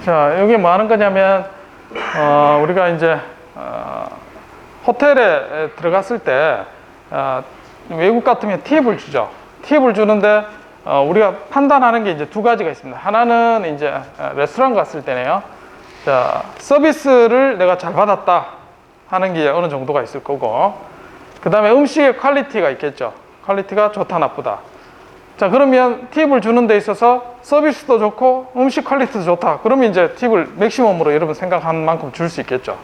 자, 여기 뭐 하는 거냐면, 우리가 이제, 호텔에 들어갔을 때, 외국 같으면 팁을 주죠. 팁을 주는데, 우리가 판단하는 게 이제 두 가지가 있습니다. 하나는 이제 레스토랑 갔을 때네요. 자, 서비스를 내가 잘 받았다 하는 게 어느 정도가 있을 거고, 그 다음에 음식의 퀄리티가 있겠죠. 퀄리티가 좋다, 나쁘다. 자, 그러면 팁을 주는 데 있어서 서비스도 좋고 음식 퀄리티도 좋다. 그러면 이제 팁을 맥시멈으로 여러분 생각하는 만큼 줄 수 있겠죠.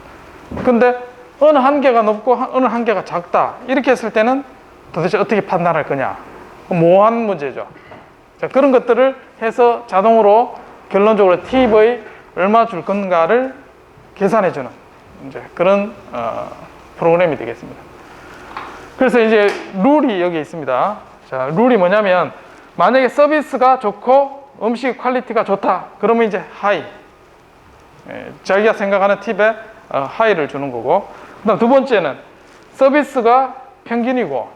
근데 어느 한계가 높고 어느 한계가 작다. 이렇게 했을 때는 도대체 어떻게 판단할 거냐. 모호한 문제죠. 자, 그런 것들을 해서 자동으로 결론적으로 팁의 얼마 줄 건가를 계산해주는 이제 그런 프로그램이 되겠습니다. 그래서 이제 룰이 여기 있습니다. 자, 룰이 뭐냐면 만약에 서비스가 좋고 음식 퀄리티가 좋다. 그러면 이제 하이. 자기가 생각하는 팁에 하이를 주는 거고. 그다음 두 번째는 서비스가 평균이고,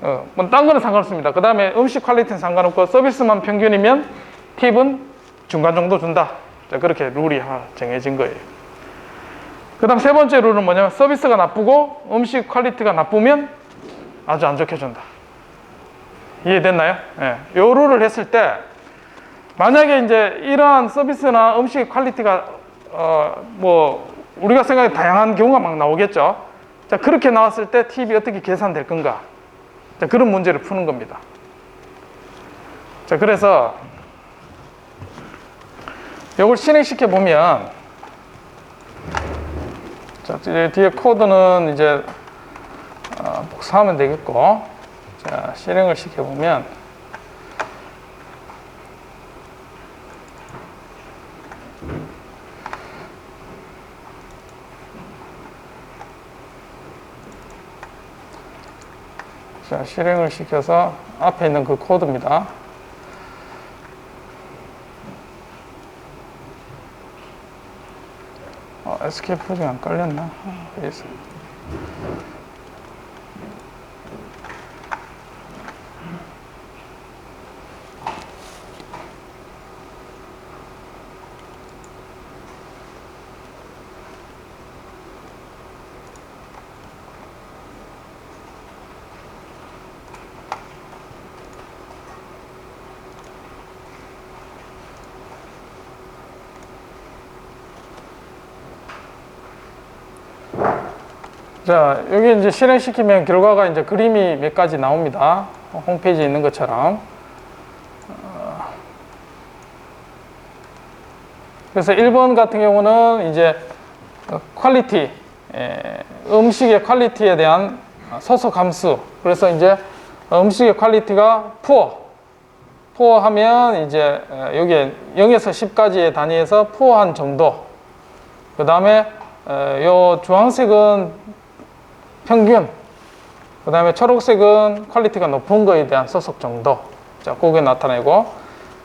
뭐 딴 거는 상관없습니다. 그 다음에 음식 퀄리티는 상관없고 서비스만 평균이면 팁은 중간 정도 준다. 자, 그렇게 룰이 하나 정해진 거예요. 그 다음 세 번째 룰은 뭐냐면 서비스가 나쁘고 음식 퀄리티가 나쁘면 아주 안 좋게 준다. 이해됐나요? 예. 요 룰을 했을 때 만약에 이제 이러한 서비스나 음식 퀄리티가 뭐 우리가 생각해 다양한 경우가 막 나오겠죠. 자, 그렇게 나왔을 때 팁이 어떻게 계산될 건가? 자, 그런 문제를 푸는 겁니다. 자, 그래서 이걸 실행시켜 보면, 자, 뒤에 코드는 이제 복사하면 되겠고, 자, 실행을 시켜 보면, 자, 실행을 시켜서 앞에 있는 그 코드입니다. 에스케이프가 안 깔렸나? 여기 있어. 자, 여기 이제 실행시키면 결과가 이제 그림이 몇 가지 나옵니다. 홈페이지에 있는 것처럼. 그래서 1번 같은 경우는 이제 퀄리티, 음식의 퀄리티에 대한 소속 함수. 그래서 이제 음식의 퀄리티가 puor 하면 이제 여기에 0에서 10까지의 단위에서 puor한 정도. 그 다음에 요 주황색은 평균, 그 다음에 초록색은 퀄리티가 높은 거에 대한 소속 정도. 자, 그게 나타내고,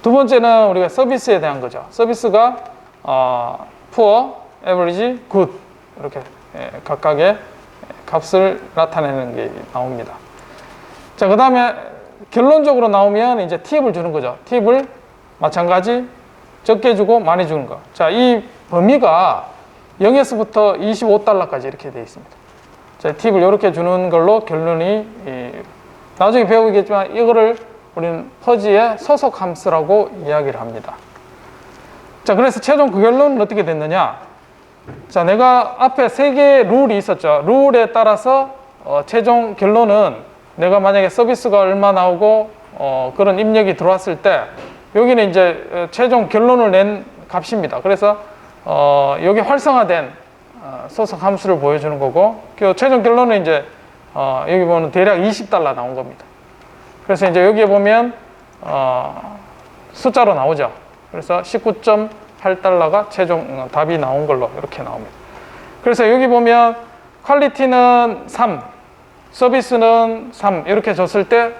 두 번째는 우리가 서비스에 대한 거죠. 서비스가 poor, average, good 이렇게 각각의 값을 나타내는 게 나옵니다. 자, 그 다음에 결론적으로 나오면 이제 팁을 주는 거죠. 팁을 마찬가지 적게 주고 많이 주는 거. 자, 이 범위가 0에서부터 25달러까지 이렇게 되어 있습니다. 자, 팁을 이렇게 주는 걸로 결론이, 나중에 배우겠지만 이거를 우리는 퍼지의 소속 함수라고 이야기를 합니다. 자, 그래서 최종 그 결론은 어떻게 됐느냐? 자, 내가 앞에 세 개의 룰이 있었죠. 룰에 따라서 최종 결론은 내가 만약에 서비스가 얼마 나오고 그런 입력이 들어왔을 때 여기는 이제 최종 결론을 낸 값입니다. 그래서 여기 활성화된 소속 함수를 보여주는 거고, 그 최종 결론은 이제 여기 보면 대략 20달러 나온 겁니다. 그래서 이제 여기에 보면 숫자로 나오죠. 그래서 19.8달러가 최종 답이 나온 걸로 이렇게 나옵니다. 그래서 여기 보면 퀄리티는 3, 서비스는 3 이렇게 줬을 때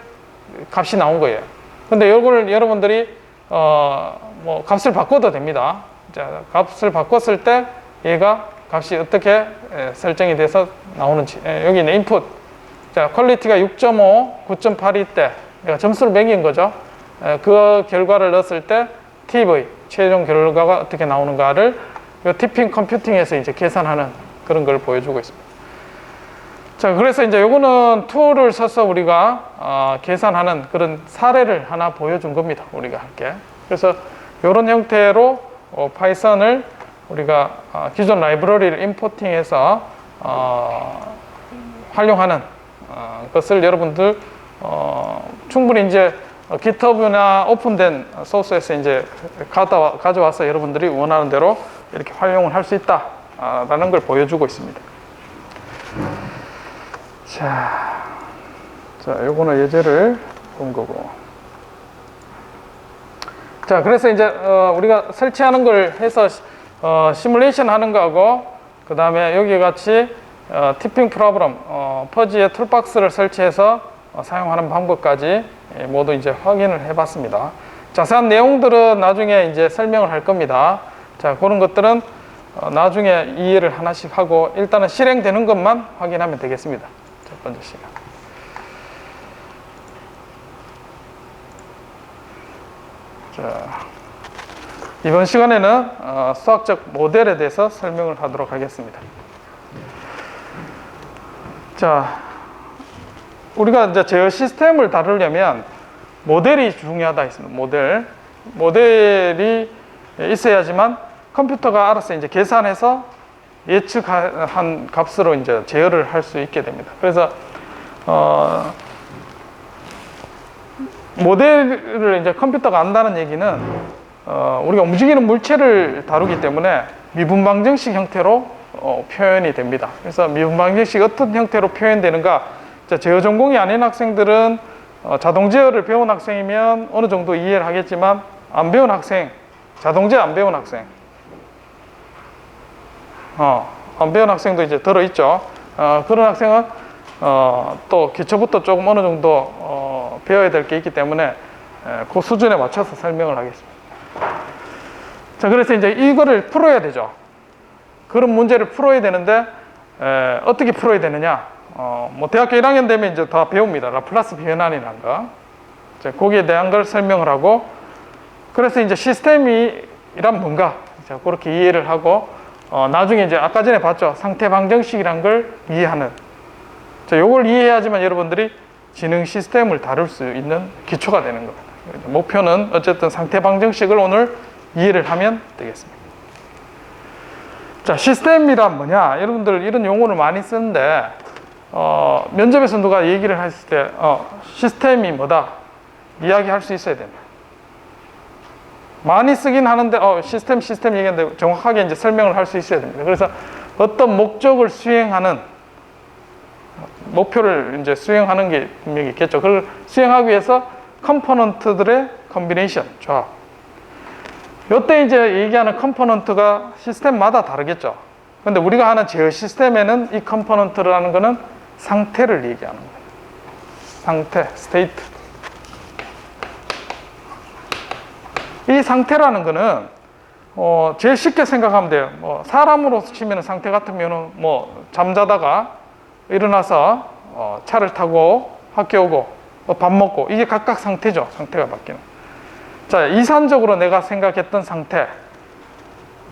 값이 나온 거예요. 근데 이걸 여러분들이 뭐 값을 바꿔도 됩니다. 자, 값을 바꿨을 때 얘가 값이 어떻게 설정이 돼서 나오는지. 여기 있는 인풋. 자, 퀄리티가 6.5, 9.8일 때 내가 점수를 매긴 거죠. 그 결과를 넣었을 때 TV, 최종 결과가 어떻게 나오는가를 이 티핑 컴퓨팅에서 이제 계산하는 그런 걸 보여주고 있습니다. 자, 그래서 이제 요거는 툴을 써서 우리가 계산하는 그런 사례를 하나 보여준 겁니다. 우리가 할게. 그래서 이런 형태로 파이썬을 우리가 기존 라이브러리를 임포팅해서 활용하는 것을 여러분들 충분히 이제 GitHub나 오픈된 소스에서 이제 가져와서 여러분들이 원하는 대로 이렇게 활용을 할 수 있다라는 걸 보여주고 있습니다. 자, 요거는 예제를 본 거고. 자, 그래서 이제 우리가 설치하는 걸 해서 시뮬레이션 하는 거하고, 그 다음에 여기 같이 티핑 프로그램, 퍼지의 툴박스를 설치해서 사용하는 방법까지 모두 이제 확인을 해봤습니다. 자세한 내용들은 나중에 이제 설명을 할 겁니다. 자, 그런 것들은 나중에 이해를 하나씩 하고 일단은 실행되는 것만 확인하면 되겠습니다. 첫 번째 시간. 자, 이번 시간에는 수학적 모델에 대해서 설명을 하도록 하겠습니다. 자, 우리가 이제 제어 시스템을 다루려면 모델이 중요하다 했습니다. 모델이 있어야지만 컴퓨터가 알아서 이제 계산해서 예측한 값으로 이제 제어를 할 수 있게 됩니다. 그래서 모델을 이제 컴퓨터가 안다는 얘기는 우리가 움직이는 물체를 다루기 때문에 미분방정식 형태로 표현이 됩니다. 그래서 미분방정식이 어떤 형태로 표현되는가? 제어 전공이 아닌 학생들은 자동 제어를 배운 학생이면 어느 정도 이해를 하겠지만 안 배운 학생, 자동제어 안 배운 학생, 안 배운 학생도 이제 들어있죠. 그런 학생은 또 기초부터 조금 어느 정도 배워야 될 게 있기 때문에 그 수준에 맞춰서 설명을 하겠습니다. 자, 그래서 이제 이거를 풀어야 되죠. 그런 문제를 풀어야 되는데 어떻게 풀어야 되느냐? 뭐 대학교 1학년 되면 이제 다 배웁니다. 라플라스 변환이라는 거. 자, 거기에 대한 걸 설명을 하고, 그래서 이제 시스템이란 뭔가, 자, 그렇게 이해를 하고, 나중에 이제 아까 전에 봤죠. 상태 방정식이란 걸 이해하는. 자, 요걸 이해해야지만 여러분들이 지능 시스템을 다룰 수 있는 기초가 되는 겁니다. 목표는 어쨌든 상태 방정식을 오늘 이해를 하면 되겠습니다. 자, 시스템이란 뭐냐? 여러분들 이런 용어를 많이 쓰는데, 면접에서 누가 얘기를 했을 때, 시스템이 뭐다? 이야기할 수 있어야 됩니다. 많이 쓰긴 하는데, 시스템 얘기하는데 정확하게 이제 설명을 할 수 있어야 됩니다. 그래서 어떤 목적을 수행하는, 목표를 이제 수행하는 게 분명히 있겠죠. 그걸 수행하기 위해서 컴포넌트들의 컨비네이션, 조합. 이때 이제 얘기하는 컴포넌트가 시스템마다 다르겠죠. 근데 우리가 하는 제어 시스템에는 이 컴포넌트라는 거는 상태를 얘기하는 거예요. 상태, 스테이트. 이 상태라는 거는 제일 쉽게 생각하면 돼요. 사람으로 치면 상태 같으면은 잠자다가 일어나서 차를 타고 학교 오고 밥 먹고, 이게 각각 상태죠. 상태가 바뀌는. 자, 이산적으로 내가 생각했던 상태.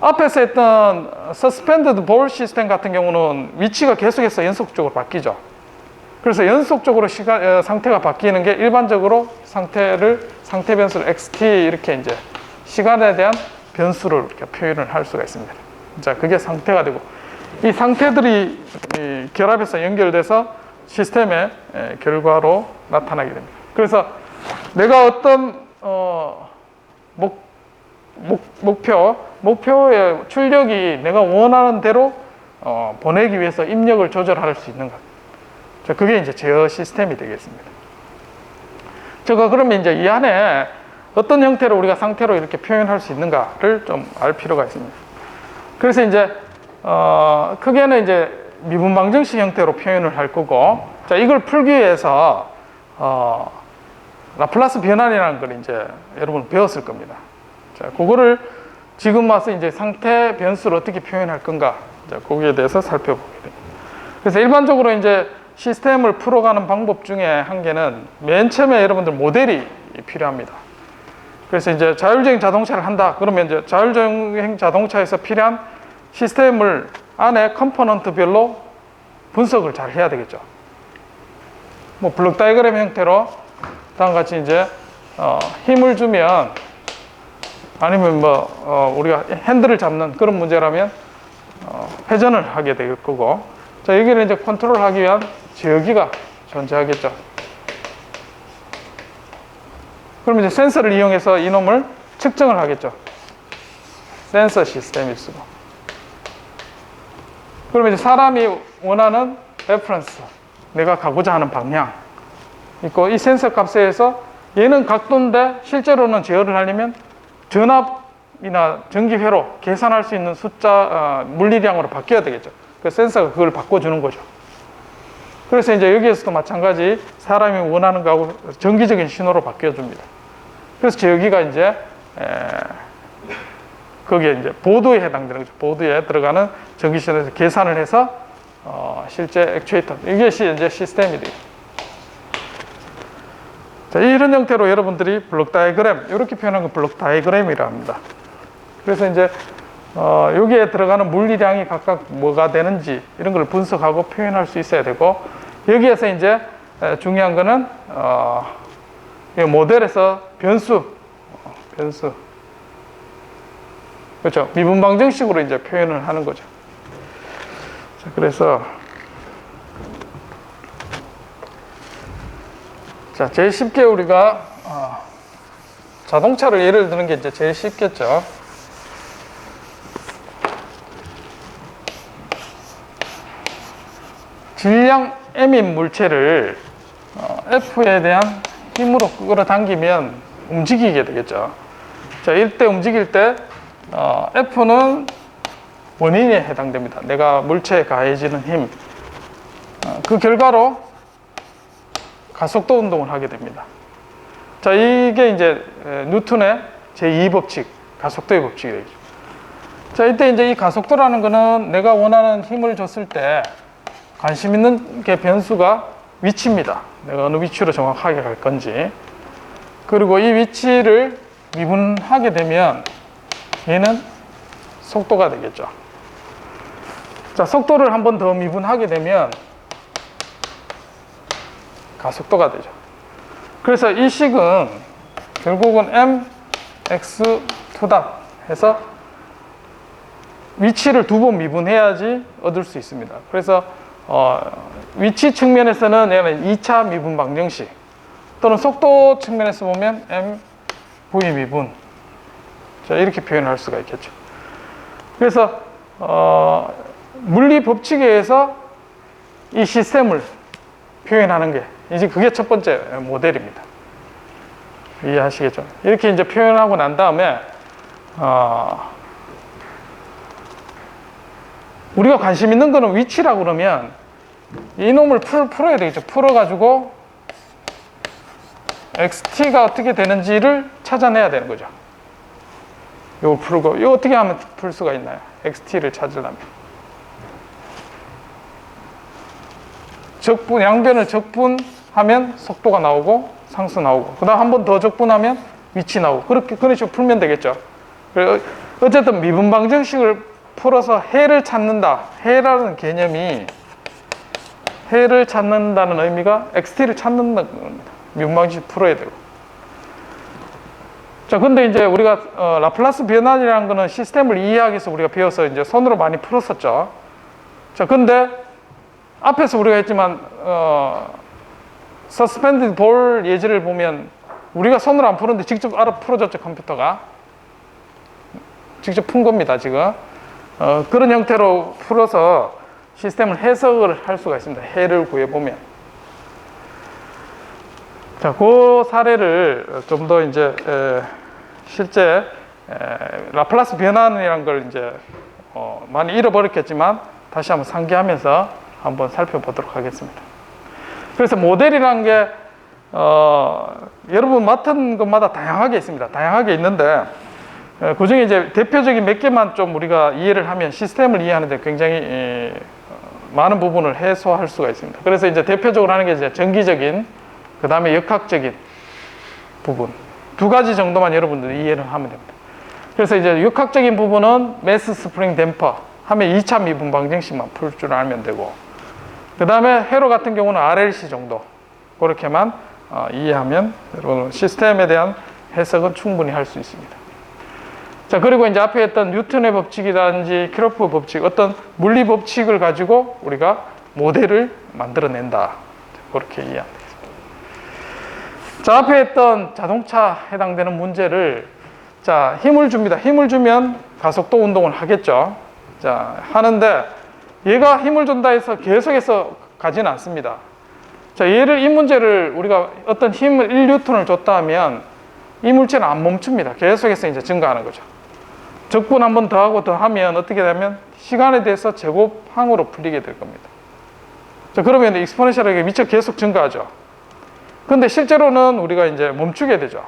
앞에서 했던 서스펜디드 볼 시스템 같은 경우는 위치가 계속해서 연속적으로 바뀌죠. 그래서 연속적으로 상태가 바뀌는 게 일반적으로 상태 변수를 xt 이렇게 이제 시간에 대한 변수를 이렇게 표현을 할 수가 있습니다. 자, 그게 상태가 되고, 이 상태들이 결합해서 연결돼서 시스템의 결과로 나타나게 됩니다. 그래서 내가 어떤 목표의 출력이 내가 원하는 대로 보내기 위해서 입력을 조절할 수 있는 것. 자, 그게 이제 제어 시스템이 되겠습니다. 제가 그러면 이제 이 안에 어떤 형태로 우리가 상태로 이렇게 표현할 수 있는가를 좀 알 필요가 있습니다. 그래서 이제 크게는 이제 미분방정식 형태로 표현을 할 거고, 자, 이걸 풀기 위해서 라플라스 변환이라는 걸 이제 여러분 배웠을 겁니다. 자, 그거를 지금 와서 이제 상태 변수를 어떻게 표현할 건가, 자, 거기에 대해서 살펴보게 됩니다. 그래서 일반적으로 이제 시스템을 풀어가는 방법 중에 한 개는 맨 처음에 여러분들 모델이 필요합니다. 그래서 이제 자율주행 자동차를 한다. 그러면 이제 자율주행 자동차에서 필요한 시스템을 안에 컴포넌트별로 분석을 잘 해야 되겠죠. 뭐 블록 다이어그램 형태로 다음과 같이 이제 힘을 주면 아니면 뭐 우리가 핸들을 잡는 그런 문제라면 회전을 하게 될 거고, 자 여기를 이제 컨트롤하기 위한 제어기가 존재하겠죠. 그럼 이제 센서를 이용해서 이놈을 측정을 하겠죠. 센서 시스템이 쓰고. 그러면 이제 사람이 원하는 레퍼런스, 내가 가고자 하는 방향 있고, 이 센서 값에 의해서 얘는 각도인데 실제로는 제어를 하려면 전압이나 전기회로 계산할 수 있는 숫자, 물리량으로 바뀌어야 되겠죠. 그 센서가 그걸 바꿔주는 거죠. 그래서 이제 여기에서도 마찬가지 사람이 원하는 거하고 정기적인 신호로 바뀌어줍니다. 그래서 제어기가 이제 거기에 이제 보드에 해당되는 거죠. 보드에 들어가는 전기 신호에서 계산을 해서 실제 액추에이터, 이게 이제 시스템이 돼요. 자, 이런 형태로 여러분들이 블록 다이어그램, 이렇게 표현한 건 블록 다이어그램이라 합니다. 그래서 이제 여기에 들어가는 물리량이 각각 뭐가 되는지 이런 걸 분석하고 표현할 수 있어야 되고, 여기에서 이제 중요한 거는 이 모델에서 변수, 그렇죠, 미분 방정식으로 이제 표현을 하는 거죠. 자, 그래서 자, 제일 쉽게 우리가 자동차를 예를 드는 게 이제 제일 쉽겠죠. 질량 M인 물체를 F에 대한 힘으로 끌어당기면 움직이게 되겠죠. 자, 이때 움직일 때 F는 원인에 해당됩니다. 내가 물체에 가해지는 힘. 그 결과로 가속도 운동을 하게 됩니다. 자, 이게 이제 뉴턴의 제2법칙, 가속도의 법칙이 되죠. 자, 이때 이제 이 가속도라는 거는 내가 원하는 힘을 줬을 때 관심 있는 게 변수가 위치입니다. 내가 어느 위치로 정확하게 갈 건지. 그리고 이 위치를 미분하게 되면 얘는 속도가 되겠죠. 자, 속도를 한 번 더 미분하게 되면 가속도가 되죠. 그래서 이 식은 결국은 mx2 해서 위치를 두 번 미분해야지 얻을 수 있습니다. 그래서 위치 측면에서는 얘는 2차 미분 방정식, 또는 속도 측면에서 보면 mv 미분, 자, 이렇게 표현할 수가 있겠죠. 그래서 물리 법칙에 의해서 이 시스템을 표현하는 게 이제 그게 첫 번째 모델입니다. 이해하시겠죠? 이렇게 이제 표현하고 난 다음에 우리가 관심 있는 거는 위치라고 그러면 이놈을 풀어야 되겠죠. 풀어가지고 XT가 어떻게 되는지를 찾아내야 되는 거죠. 이거 풀고, 이거 어떻게 하면 풀 수가 있나요? XT를 찾으려면. 양변을 적분하면 속도가 나오고 상수 나오고, 그 다음 한 번 더 적분하면 위치 나오고, 그런 식으로 풀면 되겠죠. 어쨌든 미분 방정식을 풀어서 해를 찾는다. 해라는 개념이, 해를 찾는다는 의미가 XT를 찾는다는 겁니다. 미분 방정식 풀어야 되고. 자, 근데 이제 우리가 라플라스 변환이라는 거는 시스템을 이해하기 위해서 우리가 배워서 이제 손으로 많이 풀었었죠. 자, 근데 앞에서 우리가 했지만 서스펜디드 볼 예제를 보면 우리가 손으로 안 푸는데 직접 알아 풀어줬죠. 컴퓨터가 직접 푼 겁니다. 지금 그런 형태로 풀어서 시스템을 해석을 할 수가 있습니다. 해를 구해보면. 자, 그 사례를 좀 더 이제 실제 라플라스 변환이라는 걸 이제 많이 잃어버렸겠지만 다시 한번 상기하면서 한번 살펴보도록 하겠습니다. 그래서 모델이라는 게 여러분 맡은 것마다 다양하게 있습니다. 다양하게 있는데 그 중에 이제 대표적인 몇 개만 좀 우리가 이해를 하면 시스템을 이해하는데 굉장히 많은 부분을 해소할 수가 있습니다. 그래서 이제 대표적으로 하는 게 이제 정기적인, 그 다음에 역학적인 부분, 두 가지 정도만 여러분들이 이해를 하면 됩니다. 그래서 이제 육학적인 부분은 매스 스프링 댐퍼 하면 2차 미분 방정식만 풀 줄 알면 되고, 그 다음에 회로 같은 경우는 RLC 정도 그렇게만 이해하면 여러분 시스템에 대한 해석은 충분히 할 수 있습니다. 자, 그리고 이제 앞에 했던 뉴턴의 법칙이라든지 키로프 법칙, 어떤 물리 법칙을 가지고 우리가 모델을 만들어낸다, 그렇게 이해하면 되겠습니다. 자, 앞에 했던 자동차 해당되는 문제를, 자, 힘을 줍니다. 힘을 주면 가속도 운동을 하겠죠. 자, 하는데 얘가 힘을 준다 해서 계속해서 가지는 않습니다. 자, 이 문제를 우리가 어떤 힘을 1뉴턴을 줬다 하면 이 물체는 안 멈춥니다. 계속해서 이제 증가하는 거죠. 적분 한 번 더 하고 더 하면 어떻게 되면 시간에 대해서 제곱항으로 풀리게 될 겁니다. 자, 그러면 익스포넨셜하게 미처 계속 증가하죠. 근데 실제로는 우리가 이제 멈추게 되죠.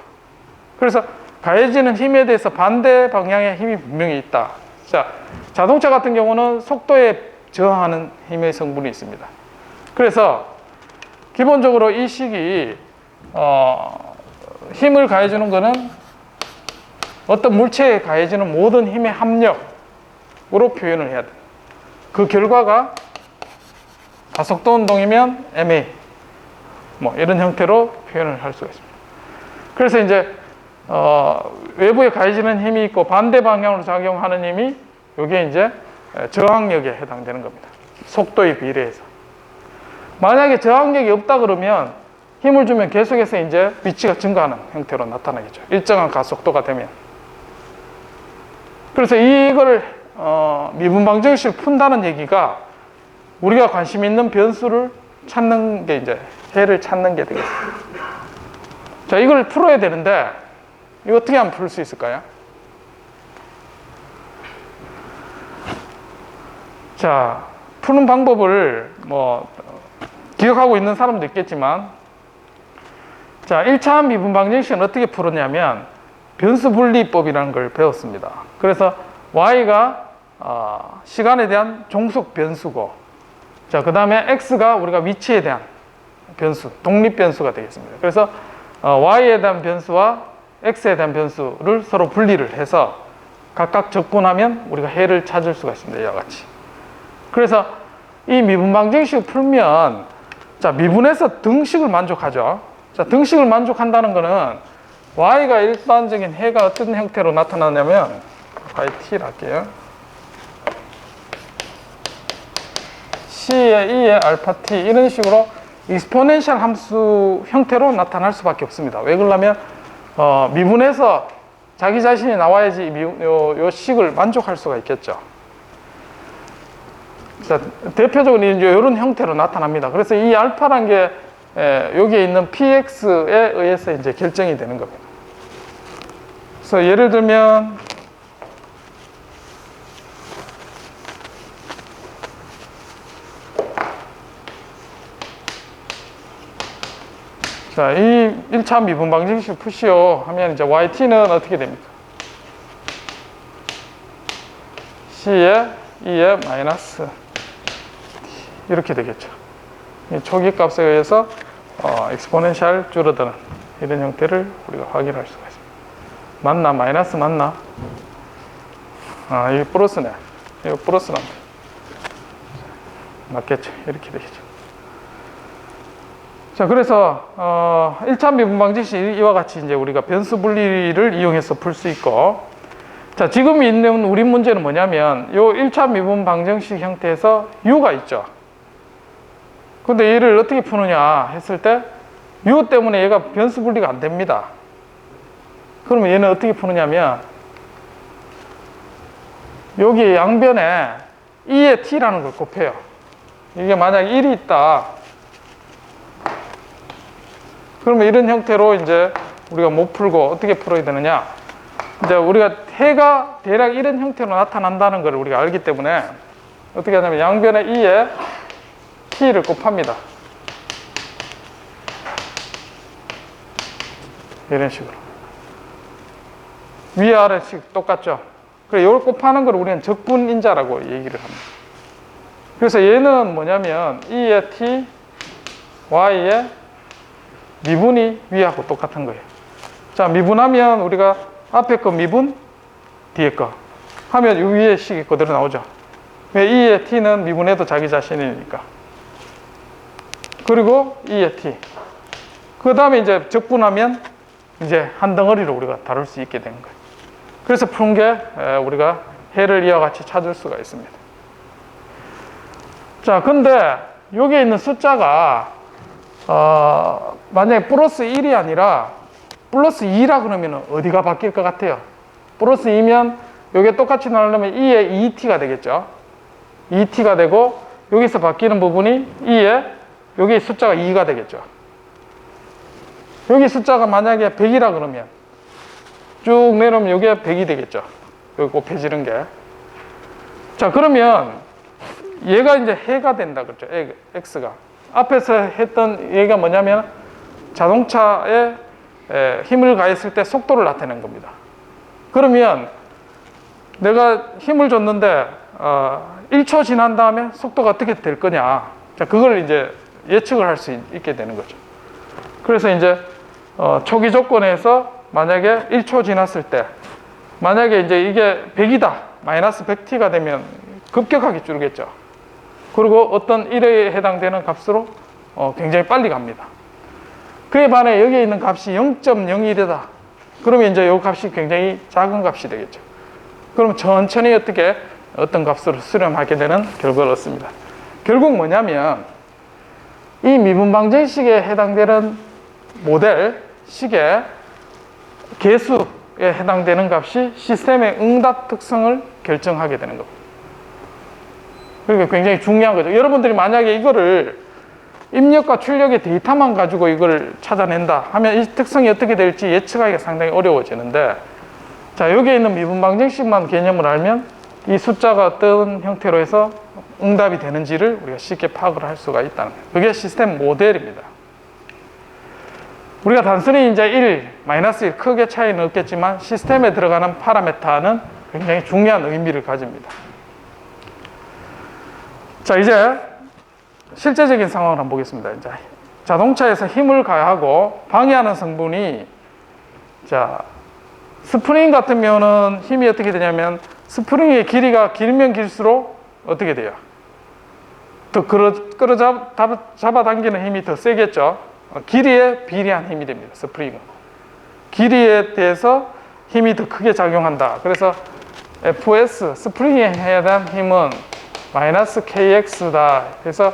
그래서 가해지는 힘에 대해서 반대 방향의 힘이 분명히 있다. 자, 자동차 같은 경우는 속도에 저항하는 힘의 성분이 있습니다. 그래서 기본적으로 이 식이 힘을 가해주는 것은 어떤 물체에 가해지는 모든 힘의 합력으로 표현을 해야 돼요. 그 결과가 가속도 운동이면 ma 뭐 이런 형태로 표현을 할 수가 있습니다. 그래서 이제 외부에 가해지는 힘이 있고 반대 방향으로 작용하는 힘이 이게 이제 저항력에 해당되는 겁니다. 속도에 비례해서. 만약에 저항력이 없다 그러면 힘을 주면 계속해서 이제 위치가 증가하는 형태로 나타나겠죠. 일정한 가속도가 되면. 그래서 이걸 미분 방정식을 푼다는 얘기가 우리가 관심 있는 변수를 찾는 게 이제 해를 찾는 게 되겠습니다. 자, 이걸 풀어야 되는데 이거 어떻게 하면 풀 수 있을까요? 자, 푸는 방법을 뭐 기억하고 있는 사람도 있겠지만, 자, 1차 미분 방정식은 어떻게 풀었냐면 변수 분리법이라는 걸 배웠습니다. 그래서 y가 시간에 대한 종속 변수고, 자, 그 다음에 x가 우리가 위치에 대한 변수, 독립 변수가 되겠습니다. 그래서 y에 대한 변수와 x에 대한 변수를 서로 분리를 해서 각각 적분하면 우리가 해를 찾을 수가 있습니다. 이와 같이. 그래서 이 미분 방정식을 풀면, 자, 미분에서 등식을 만족하죠. 자, 등식을 만족한다는 것은 y가 일반적인 해가 어떤 형태로 나타나냐면 yt를 할게요. c에 e에 알파 t 이런 식으로 익스포넨셜 함수 형태로 나타날 수밖에 없습니다. 왜 그러냐면 미분에서 자기 자신이 나와야지 요 식을 만족할 수가 있겠죠. 자, 대표적으로 이제 이런 형태로 나타납니다. 그래서 이 알파란 게 여기에 있는 px에 의해서 이제 결정이 되는 겁니다. 그래서 예를 들면 자, 이 1차 미분 방정식 푸시오 하면 이제 yt는 어떻게 됩니까? c에 e에 마이너스 이렇게 되겠죠. 이 초기 값에 의해서 익스포넨셜 줄어드는 이런 형태를 우리가 확인할 수가 있습니다. 맞나? 마이너스 맞나? 이게 플러스네. 이거 플러스랍니다. 맞겠죠. 이렇게 되겠죠. 자, 그래서 1차 미분 방정식 이와 같이 이제 우리가 변수 분리를 이용해서 풀 수 있고, 자, 지금 있는 우리 문제는 뭐냐면 요 1차 미분 방정식 형태에서 u가 있죠. 근데 얘를 어떻게 푸느냐 했을 때 u 때문에 얘가 변수 분리가 안 됩니다. 그러면 얘는 어떻게 푸느냐면 여기 양변에 e에 t라는 걸 곱해요. 이게 만약 1이 있다 그러면 이런 형태로 이제 우리가 못 풀고 어떻게 풀어야 되느냐, 이제 우리가 해가 대략 이런 형태로 나타난다는 걸 우리가 알기 때문에 어떻게 하냐면 양변에 e에 t를 곱합니다. 이런 식으로 위아래씩 똑같죠. 그래서 이걸 곱하는 걸 우리는 적분인자라고 얘기를 합니다. 그래서 얘는 뭐냐면 e에 t, y에 미분이 위하고 똑같은 거예요. 자, 미분하면 우리가 앞에 거 미분, 뒤에 거 하면 이 위에 식이 그대로 나오죠. 왜? E의 T는 미분해도 자기 자신이니까. 그리고 E의 T. 그 다음에 이제 적분하면 이제 한 덩어리로 우리가 다룰 수 있게 되는 거예요. 그래서 푼 게 우리가 해를 이와 같이 찾을 수가 있습니다. 자, 근데 여기에 있는 숫자가 만약에 플러스 1이 아니라 플러스 2라 그러면 어디가 바뀔 것 같아요? 플러스 2면 여기에 똑같이 나누려면 2에 2t가 되겠죠. 2t가 되고 여기서 바뀌는 부분이 2에 여기 숫자가 2가 되겠죠. 여기 숫자가 만약에 100이라 그러면 쭉 내려오면 여기에 100이 되겠죠. 여기 곱해지는 게. 자, 그러면 얘가 이제 해가 된다 그랬죠. x가. 앞에서 했던 얘기가 뭐냐면 자동차에 힘을 가했을 때 속도를 나타낸 겁니다. 그러면 내가 힘을 줬는데 1초 지난 다음에 속도가 어떻게 될 거냐. 자, 그걸 이제 예측을 할 수 있게 되는 거죠. 그래서 이제 초기 조건에서 만약에 1초 지났을 때 만약에 이제 이게 100이다. 마이너스 100t가 되면 급격하게 줄겠죠. 그리고 어떤 1에 해당되는 값으로 굉장히 빨리 갑니다. 그에 반해 여기에 있는 값이 0.01이다. 그러면 이제 이 값이 굉장히 작은 값이 되겠죠. 그럼 천천히 어떤 값으로 수렴하게 되는 결과를 얻습니다. 결국 뭐냐면 이 미분방정식에 해당되는 모델 식의 개수에 해당되는 값이 시스템의 응답 특성을 결정하게 되는 겁니다. 그러니까 굉장히 중요한 거죠. 여러분들이 만약에 이거를 입력과 출력의 데이터만 가지고 이걸 찾아낸다 하면 이 특성이 어떻게 될지 예측하기가 상당히 어려워지는데, 자, 여기에 있는 미분방정식만 개념을 알면 이 숫자가 어떤 형태로 해서 응답이 되는지를 우리가 쉽게 파악을 할 수가 있다는 거예요. 그게 시스템 모델입니다. 우리가 단순히 이제 1, 마이너스 1 크게 차이는 없겠지만 시스템에 들어가는 파라메타는 굉장히 중요한 의미를 가집니다. 자, 이제 실제적인 상황을 한번 보겠습니다. 이제 자동차에서 힘을 가하고 방해하는 성분이, 자, 스프링 같으면은 힘이 어떻게 되냐면 스프링의 길이가 길면 길수록 어떻게 돼요? 더 잡아당기는 힘이 더 세겠죠. 길이에 비례한 힘이 됩니다. 스프링은 길이에 대해서 힘이 더 크게 작용한다. 그래서 FS 스프링에 해당 힘은 마이너스 KX다. 그래서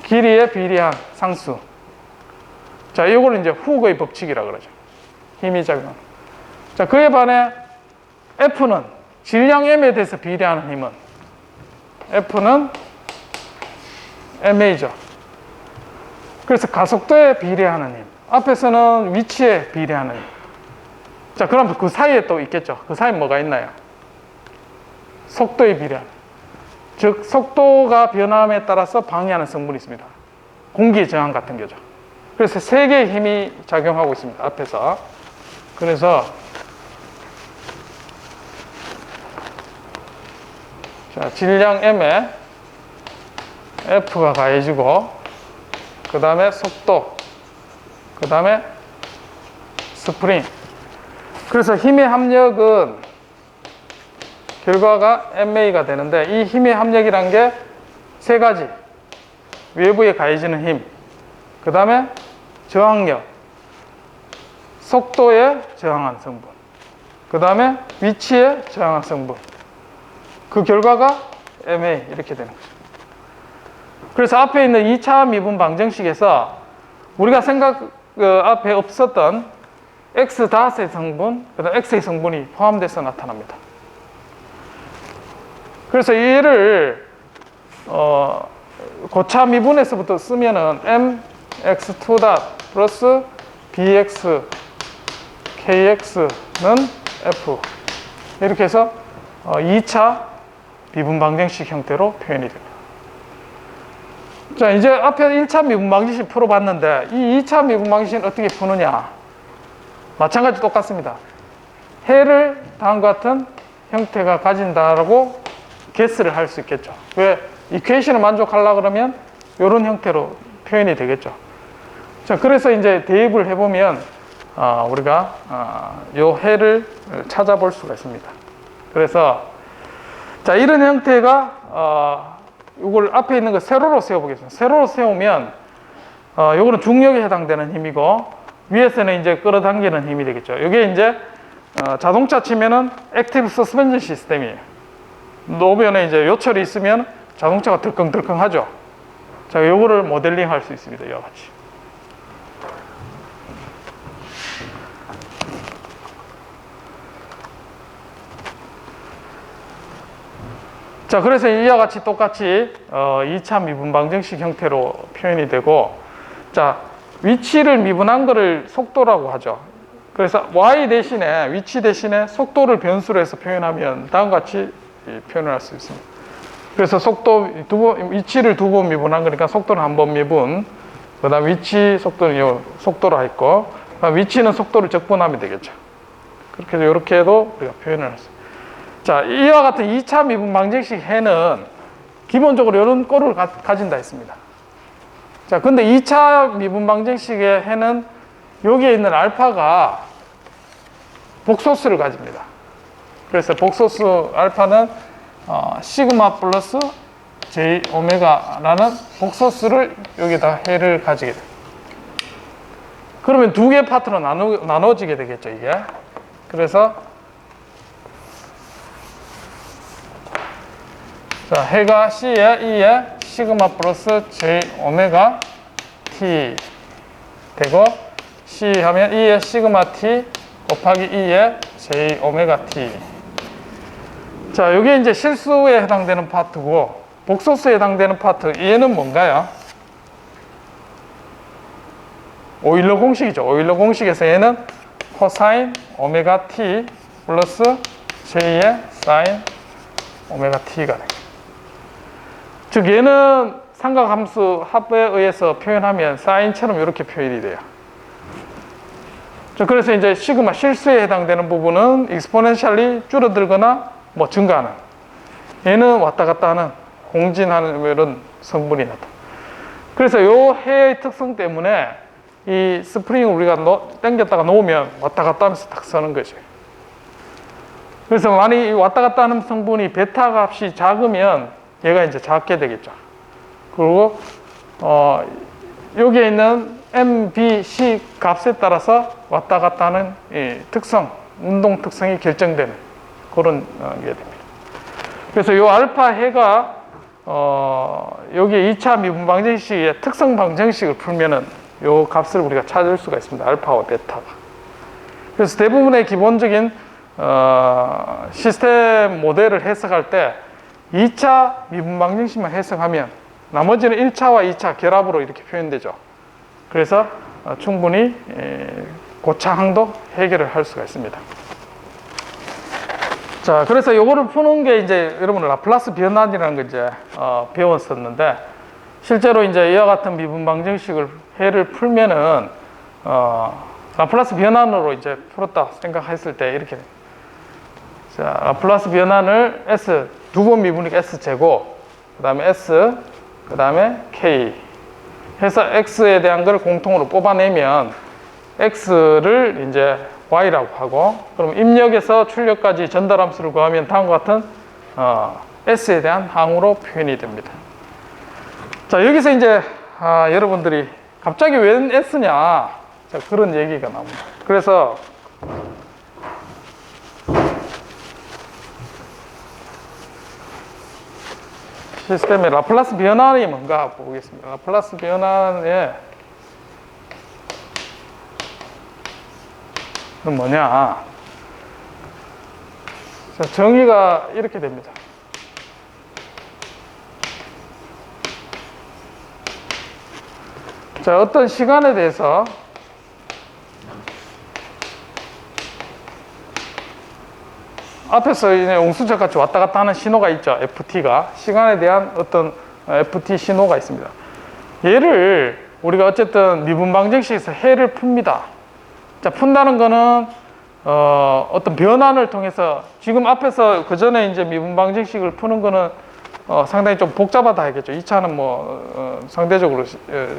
길이에 비례한 상수. 자, 이걸 이제 후크의 법칙이라 그러죠. 힘이 작용. 자, 그에 반해 F는 질량 M에 대해서 비례하는 힘은 F는 MA죠. 그래서 가속도에 비례하는 힘. 앞에서는 위치에 비례하는 힘. 자, 그럼 그 사이에 또 있겠죠. 그 사이에 뭐가 있나요? 속도에 비례하는. 즉, 속도가 변함에 따라서 방해하는 성분이 있습니다. 공기의 저항 같은 거죠. 그래서 세 개의 힘이 작용하고 있습니다. 앞에서. 그래서 자, 질량 M에 F가 가해지고, 그 다음에 속도, 그 다음에 스프링. 그래서 힘의 합력은 결과가 MA가 되는데, 이 힘의 합력이란 게 세 가지. 외부에 가해지는 힘, 그 다음에 저항력, 속도에 저항하는 성분, 그 다음에 위치에 저항하는 성분. 그 결과가 MA 이렇게 되는 거죠. 그래서 앞에 있는 2차 미분 방정식에서 우리가 앞에 없었던 X-의 성분, 그 다음 X의 성분이 포함돼서 나타납니다. 그래서 얘를 고차 미분에서부터 쓰면은 MX2 플러스 BX KX는 F 이렇게 해서 2차 미분 방정식 형태로 표현이 됩니다. 자, 이제 앞에 1차 미분 방정식 풀어봤는데 이 2차 미분 방정식은 어떻게 푸느냐? 마찬가지 똑같습니다. 해를 다음과 같은 형태가 가진다라고 게스를 할 수 있겠죠. 왜? 이퀘이션을 만족하려고 그러면 이런 형태로 표현이 되겠죠. 자, 그래서 이제 대입을 해보면 우리가 요 해를 찾아볼 수가 있습니다. 그래서 자, 이런 형태가 이걸 앞에 있는 거 세로로 세워보겠습니다. 세로로 세우면 요거는 중력에 해당되는 힘이고 위에서는 이제 끌어당기는 힘이 되겠죠. 이게 이제 자동차 치면은 액티브 서스펜션 시스템이에요. 노면에 이제 요철이 있으면 자동차가 들컹들컹 하죠. 자, 요거를 모델링 할 수 있습니다. 이와 같이. 자, 그래서 이와 같이 똑같이 2차 미분 방정식 형태로 표현이 되고, 자, 위치를 미분한 거를 속도라고 하죠. 그래서 y 대신에 위치 대신에 속도를 변수로 해서 표현하면 다음과 같이 표현을 할 수 있습니다. 그래서 속도 위치를 두 번 미분한 거니까 속도는 한 번 미분, 그다음 위치 속도는 요 속도로 했고, 위치는 속도를 적분하면 되겠죠. 그렇게 해서 이렇게 해도 우리가 표현을 할 수 있습니다. 자, 이와 같은 2차 미분 방정식 해는 기본적으로 이런 꼴을 가진다 했습니다. 자, 근데 2차 미분 방정식의 해는 여기에 있는 알파가 복소수를 가집니다. 그래서 복소수 알파는 시그마 플러스 j 오메가라는 복소수를 여기다 해를 가지게 됩니다. 그러면 두 개의 파트로 나눠지게 되겠죠, 이게. 그래서 자, 해가 C에 E에 시그마 플러스 J 오메가 T 되고, C 하면 E에 시그마 T 곱하기 E에 J 오메가 T. 자, 이게 이제 실수에 해당되는 파트고, 복소수에 해당되는 파트, 얘는 뭔가요? 오일러 공식이죠. 오일러 공식에서 얘는 코사인 오메가 T 플러스 J의 사인 오메가 T가 됩니다. 즉 얘는 삼각함수 합에 의해서 표현하면 사인처럼 이렇게 표현이 돼요. 그래서 이제 시그마 실수에 해당되는 부분은 익스포넨셜리 줄어들거나 뭐 증가하는, 얘는 왔다 갔다 하는 공진하는 이런 성분이 나타. 그래서 이 해의 특성 때문에 이 스프링을 우리가 당겼다가 놓으면 왔다 갔다 하면서 딱 서는 거죠. 그래서 만약 왔다 갔다 하는 성분이 베타 값이 작으면 얘가 이제 작게 되겠죠. 그리고 여기에 있는 M, B, C 값에 따라서 왔다 갔다 하는 이 특성, 운동 특성이 결정되는 그런 게 됩니다. 그래서 이 알파 해가 여기 2차 미분 방정식의 특성 방정식을 풀면은 이 값을 우리가 찾을 수가 있습니다. 알파와 베타가. 그래서 대부분의 기본적인 시스템 모델을 해석할 때 2차 미분 방정식만 해석하면 나머지는 1차와 2차 결합으로 이렇게 표현되죠. 그래서 충분히 고차항도 해결을 할 수가 있습니다. 자, 그래서 요거를 푸는 게 이제 여러분 라플라스 변환이라는 거 이제 배웠었는데, 실제로 이제 이와 같은 미분 방정식을 해를 풀면은 라플라스 변환으로 이제 풀었다 생각했을 때 이렇게 됩니다. 자, 라플라스 변환을 S 두 번 미분이니까 S 제곱, 그 다음에 S, 그 다음에 K 해서 X에 대한 걸 공통으로 뽑아내면 X를 이제 Y라고 하고, 그럼 입력에서 출력까지 전달함수를 구하면 다음과 같은 S에 대한 항으로 표현이 됩니다. 자, 여기서 이제 여러분들이 갑자기 웬 S냐, 자, 그런 얘기가 나옵니다. 그래서 시스템의 라플라스 변환이 뭔가 보겠습니다. 라플라스 변환의 뭐냐? 자, 정의가 이렇게 됩니다. 자, 어떤 시간에 대해서 앞에서 옹수적 같이 왔다 갔다 하는 신호가 있죠. FT가. 시간에 대한 어떤 FT 신호가 있습니다. 얘를 우리가 어쨌든 미분 방정식에서 해를 풉니다. 자, 푼다는 거는 어떤 변환을 통해서, 지금 앞에서 그 전에 이제 미분 방정식을 푸는 거는 상당히 좀 복잡하다 하겠죠. 2차는 뭐 상대적으로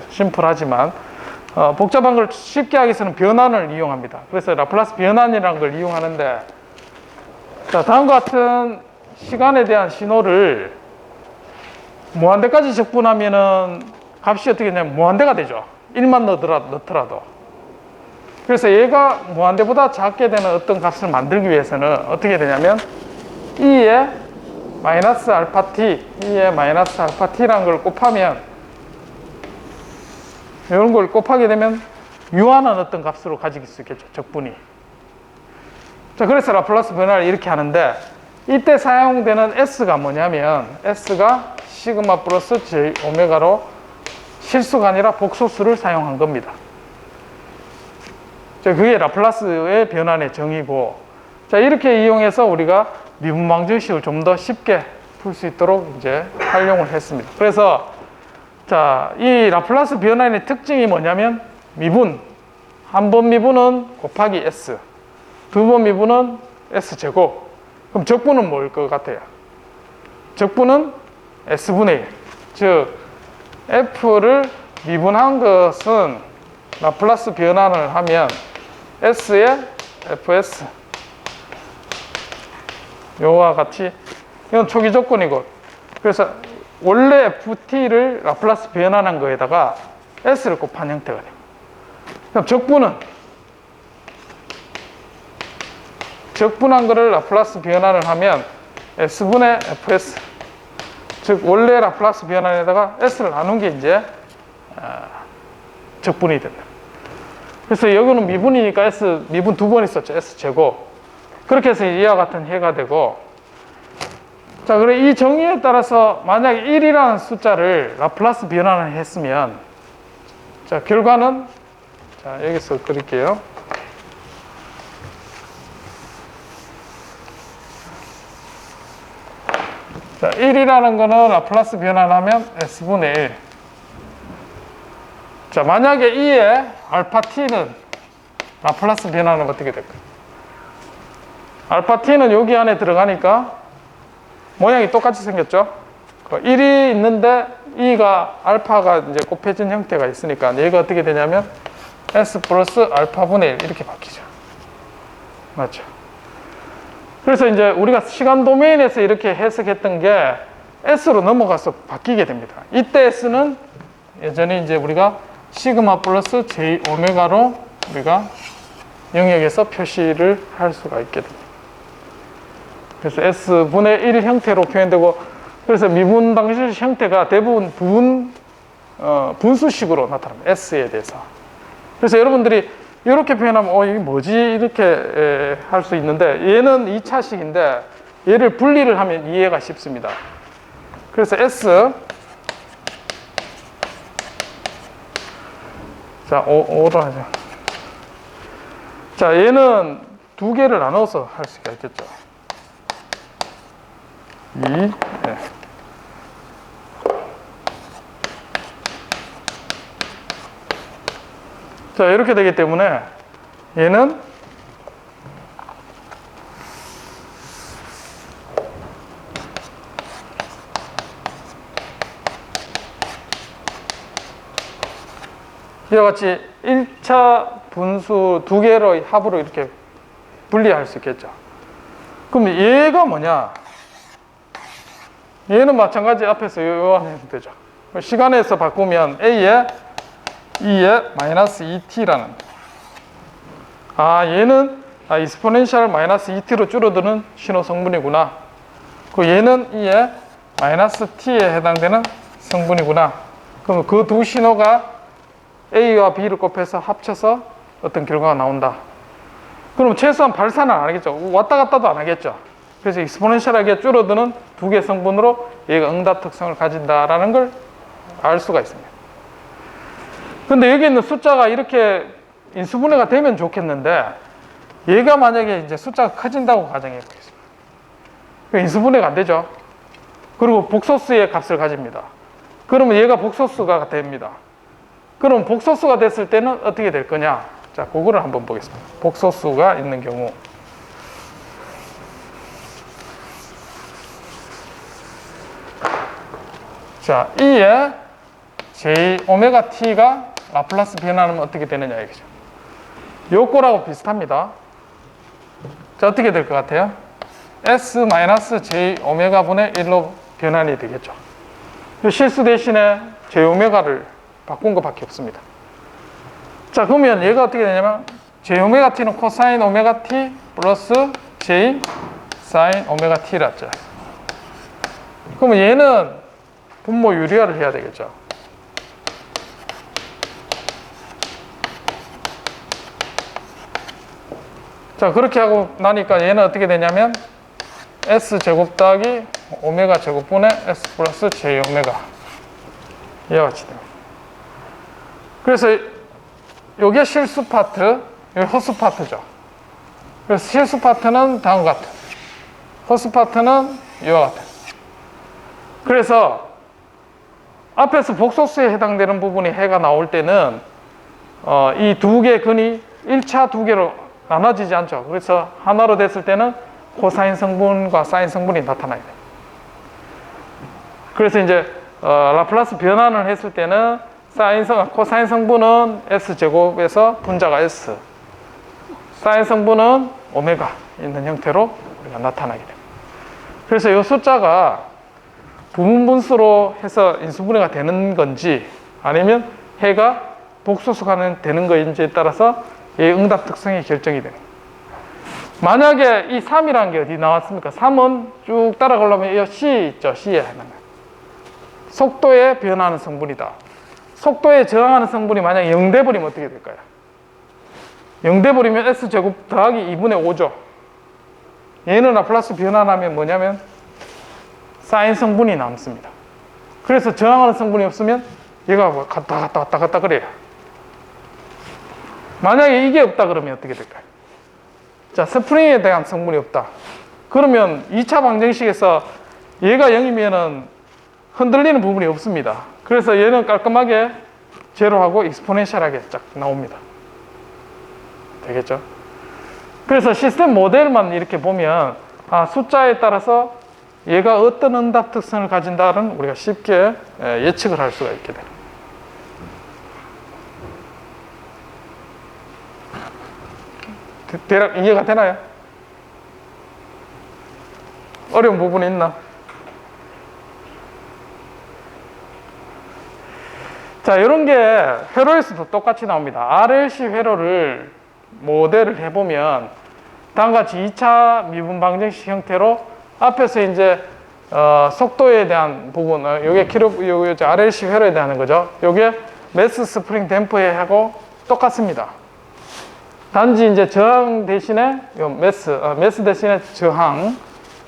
심플하지만, 복잡한 걸 쉽게 하기 위해서는 변환을 이용합니다. 그래서 라플라스 변환이라는 걸 이용하는데, 자, 다음과 같은 시간에 대한 신호를 무한대까지 적분하면은 값이 어떻게 되냐면 무한대가 되죠. 1만 넣더라도. 그래서 얘가 무한대보다 작게 되는 어떤 값을 만들기 위해서는 어떻게 되냐면 E에 마이너스 알파 t, E에 마이너스 알파 t라는 걸 곱하면, 이런 걸 곱하게 되면 유한한 어떤 값으로 가질 수 있겠죠, 적분이. 자, 그래서 라플라스 변화를 이렇게 하는데, 이때 사용되는 S가 뭐냐면 S가 시그마 플러스 J 오메가로 실수가 아니라 복소수를 사용한 겁니다. 자, 그게 라플라스의 변환의 정의고, 자, 이렇게 이용해서 우리가 미분 방정식을 좀 더 쉽게 풀 수 있도록 이제 활용을 했습니다. 그래서 자, 이 라플라스 변환의 특징이 뭐냐면 미분, 한 번 미분은 곱하기 S, 두 번 미분은 S제곱. 그럼 적분은 뭐일 것 같아요? 적분은 S분의 1. 즉 F를 미분한 것은 라플라스 변환을 하면 S의 Fs, 요와 같이, 이건 초기 조건이고, 그래서 원래 FT를 라플라스 변환한 거에다가 S를 곱한 형태가 됩니다. 그럼 적분한 거를 라플라스 변환을 하면 S분의 Fs, 즉 원래 라플라스 변환에다가 S를 나눈 게 이제 적분이 된다. 그래서 여기는 미분이니까 S, 미분 두 번 있었죠. S제곱. 그렇게 해서 이와 같은 해가 되고, 자, 그래 이 정의에 따라서 만약에 1이라는 숫자를 라플라스 변환을 했으면, 자, 결과는, 자, 여기서 그릴게요. 자, 1이라는 거는 라플라스 변환하면 S분의 1. 자, 만약에 2의 알파 t는 라플라스 변환하면 어떻게 될까요? 알파 t는 여기 안에 들어가니까 모양이 똑같이 생겼죠? 1이 있는데 2가 알파가 이제 곱해진 형태가 있으니까 얘가 어떻게 되냐면 S 플러스 알파분의 1 이렇게 바뀌죠. 맞죠? 그래서 이제 우리가 시간 도메인에서 이렇게 해석했던 게 S로 넘어가서 바뀌게 됩니다. 이때 S는 예전에 이제 우리가 시그마 플러스 J 오메가로 우리가 영역에서 표시를 할 수가 있게 됩니다. 그래서 S분의 1 형태로 표현되고, 그래서 미분 방정식 형태가 대부분 분수식으로 나타납니다. S에 대해서. 그래서 여러분들이 이렇게 표현하면 이게 뭐지? 이렇게 할 수 있는데, 얘는 2차식인데 얘를 분리를 하면 이해가 쉽습니다. 그래서 S, 자, 5로 하죠. 자, 얘는 두 개를 나눠서 할 수가 있겠죠. 2, 네. 자, 이렇게 되기 때문에 얘는 이와 같이 1차 분수 두 개의 합으로 이렇게 분리할 수 있겠죠. 그럼 얘가 뭐냐? 얘는 마찬가지 앞에서 요한해도 되죠. 시간에서 바꾸면 A에 E에 마이너스 2t라는, 얘는 이스포넨셜 마이너스 2t로 줄어드는 신호 성분이구나. 그 얘는 E에 마이너스 t에 해당되는 성분이구나. 그럼 그 두 신호가 A와 B를 곱해서 합쳐서 어떤 결과가 나온다. 그럼 최소한 발산은 안 하겠죠. 왔다 갔다도 안 하겠죠. 그래서 익스포넨셜하게 줄어드는 두 개 성분으로 얘가 응답 특성을 가진다라는 걸 알 수가 있습니다. 근데 여기 있는 숫자가 이렇게 인수분해가 되면 좋겠는데, 얘가 만약에 이제 숫자가 커진다고 가정해 보겠습니다. 인수분해가 안 되죠. 그리고 복소수의 값을 가집니다. 그러면 얘가 복소수가 됩니다. 그럼 복소수가 됐을 때는 어떻게 될 거냐? 자, 그거를 한번 보겠습니다. 복소수가 있는 경우. 자, E에 J 오메가 T가 라플라스 변환하면 어떻게 되느냐 이거죠. 요거라고 비슷합니다. 자, 어떻게 될 것 같아요? S-J 오메가 분의 1로 변환이 되겠죠. 요 실수 대신에 J 오메가를 바꾼 것밖에 없습니다. 자, 그러면 얘가 어떻게 되냐면 J 오메가 T는 코사인 오메가 T 플러스 J 사인 오메가 T라죠. 그러면 얘는 분모 유리화를 해야 되겠죠. 자, 그렇게 하고 나니까 얘는 어떻게 되냐면 S제곱 더하기 오메가 제곱분의 S 플러스 J 오메가 이와 같이 됩니다. 그래서 요게 실수 파트, 요게 허수 파트죠. 그래서 실수 파트는 다음과 같은, 허수 파트는 이와 같은. 그래서 앞에서 복소수에 해당되는 부분이 해가 나올 때는 이 두 개 근이 1차 두 개로 나눠지지 않죠. 그래서 하나로 됐을 때는 코사인 성분과 사인 성분이 나타나야 돼요. 그래서 이제 라플라스 변환을 했을 때는 코사인 성분은 S제곱에서 분자가 S, 사인 성분은 오메가 있는 형태로 우리가 나타나게 됩니다. 그래서 이 숫자가 부분 분수로 해서 인수분해가 되는 건지 아니면 해가 복소수가 되는 거인지에 따라서 이 응답 특성이 결정이 됩니다. 만약에 이 3이라는 게 어디 나왔습니까? 3은 쭉 따라가려면 이 C 있죠. C에 해당합니다. 속도에 변하는 성분이다. 속도에 저항하는 성분이 만약에 0 돼버리면 어떻게 될까요? 0 돼버리면 S제곱 더하기 2분의 5죠. 얘는 라플라스 변환하면 뭐냐면 사인 성분이 남습니다. 그래서 저항하는 성분이 없으면 얘가 왔다 갔다 그래요. 만약에 이게 없다 그러면 어떻게 될까요? 자, 스프링에 대한 성분이 없다. 그러면 2차 방정식에서 얘가 0이면은 흔들리는 부분이 없습니다. 그래서 얘는 깔끔하게 제로하고 익스포넨셜하게 쫙 나옵니다. 되겠죠? 그래서 시스템 모델만 이렇게 보면 숫자에 따라서 얘가 어떤 응답 특성을 가진다는 우리가 쉽게 예측을 할 수가 있게 됩니다. 대략 이해가 되나요? 어려운 부분이 있나? 자, 이런 게 회로에서도 똑같이 나옵니다. RLC 회로를 모델을 해보면 다음과 같이 2차 미분 방정식 형태로 앞에서 이제 속도에 대한 부분, 요게 요게 RLC 회로에 대한 거죠. 요게 매스 스프링 댐퍼에 하고 똑같습니다. 단지 이제 저항 대신에 요 매스 대신에 저항,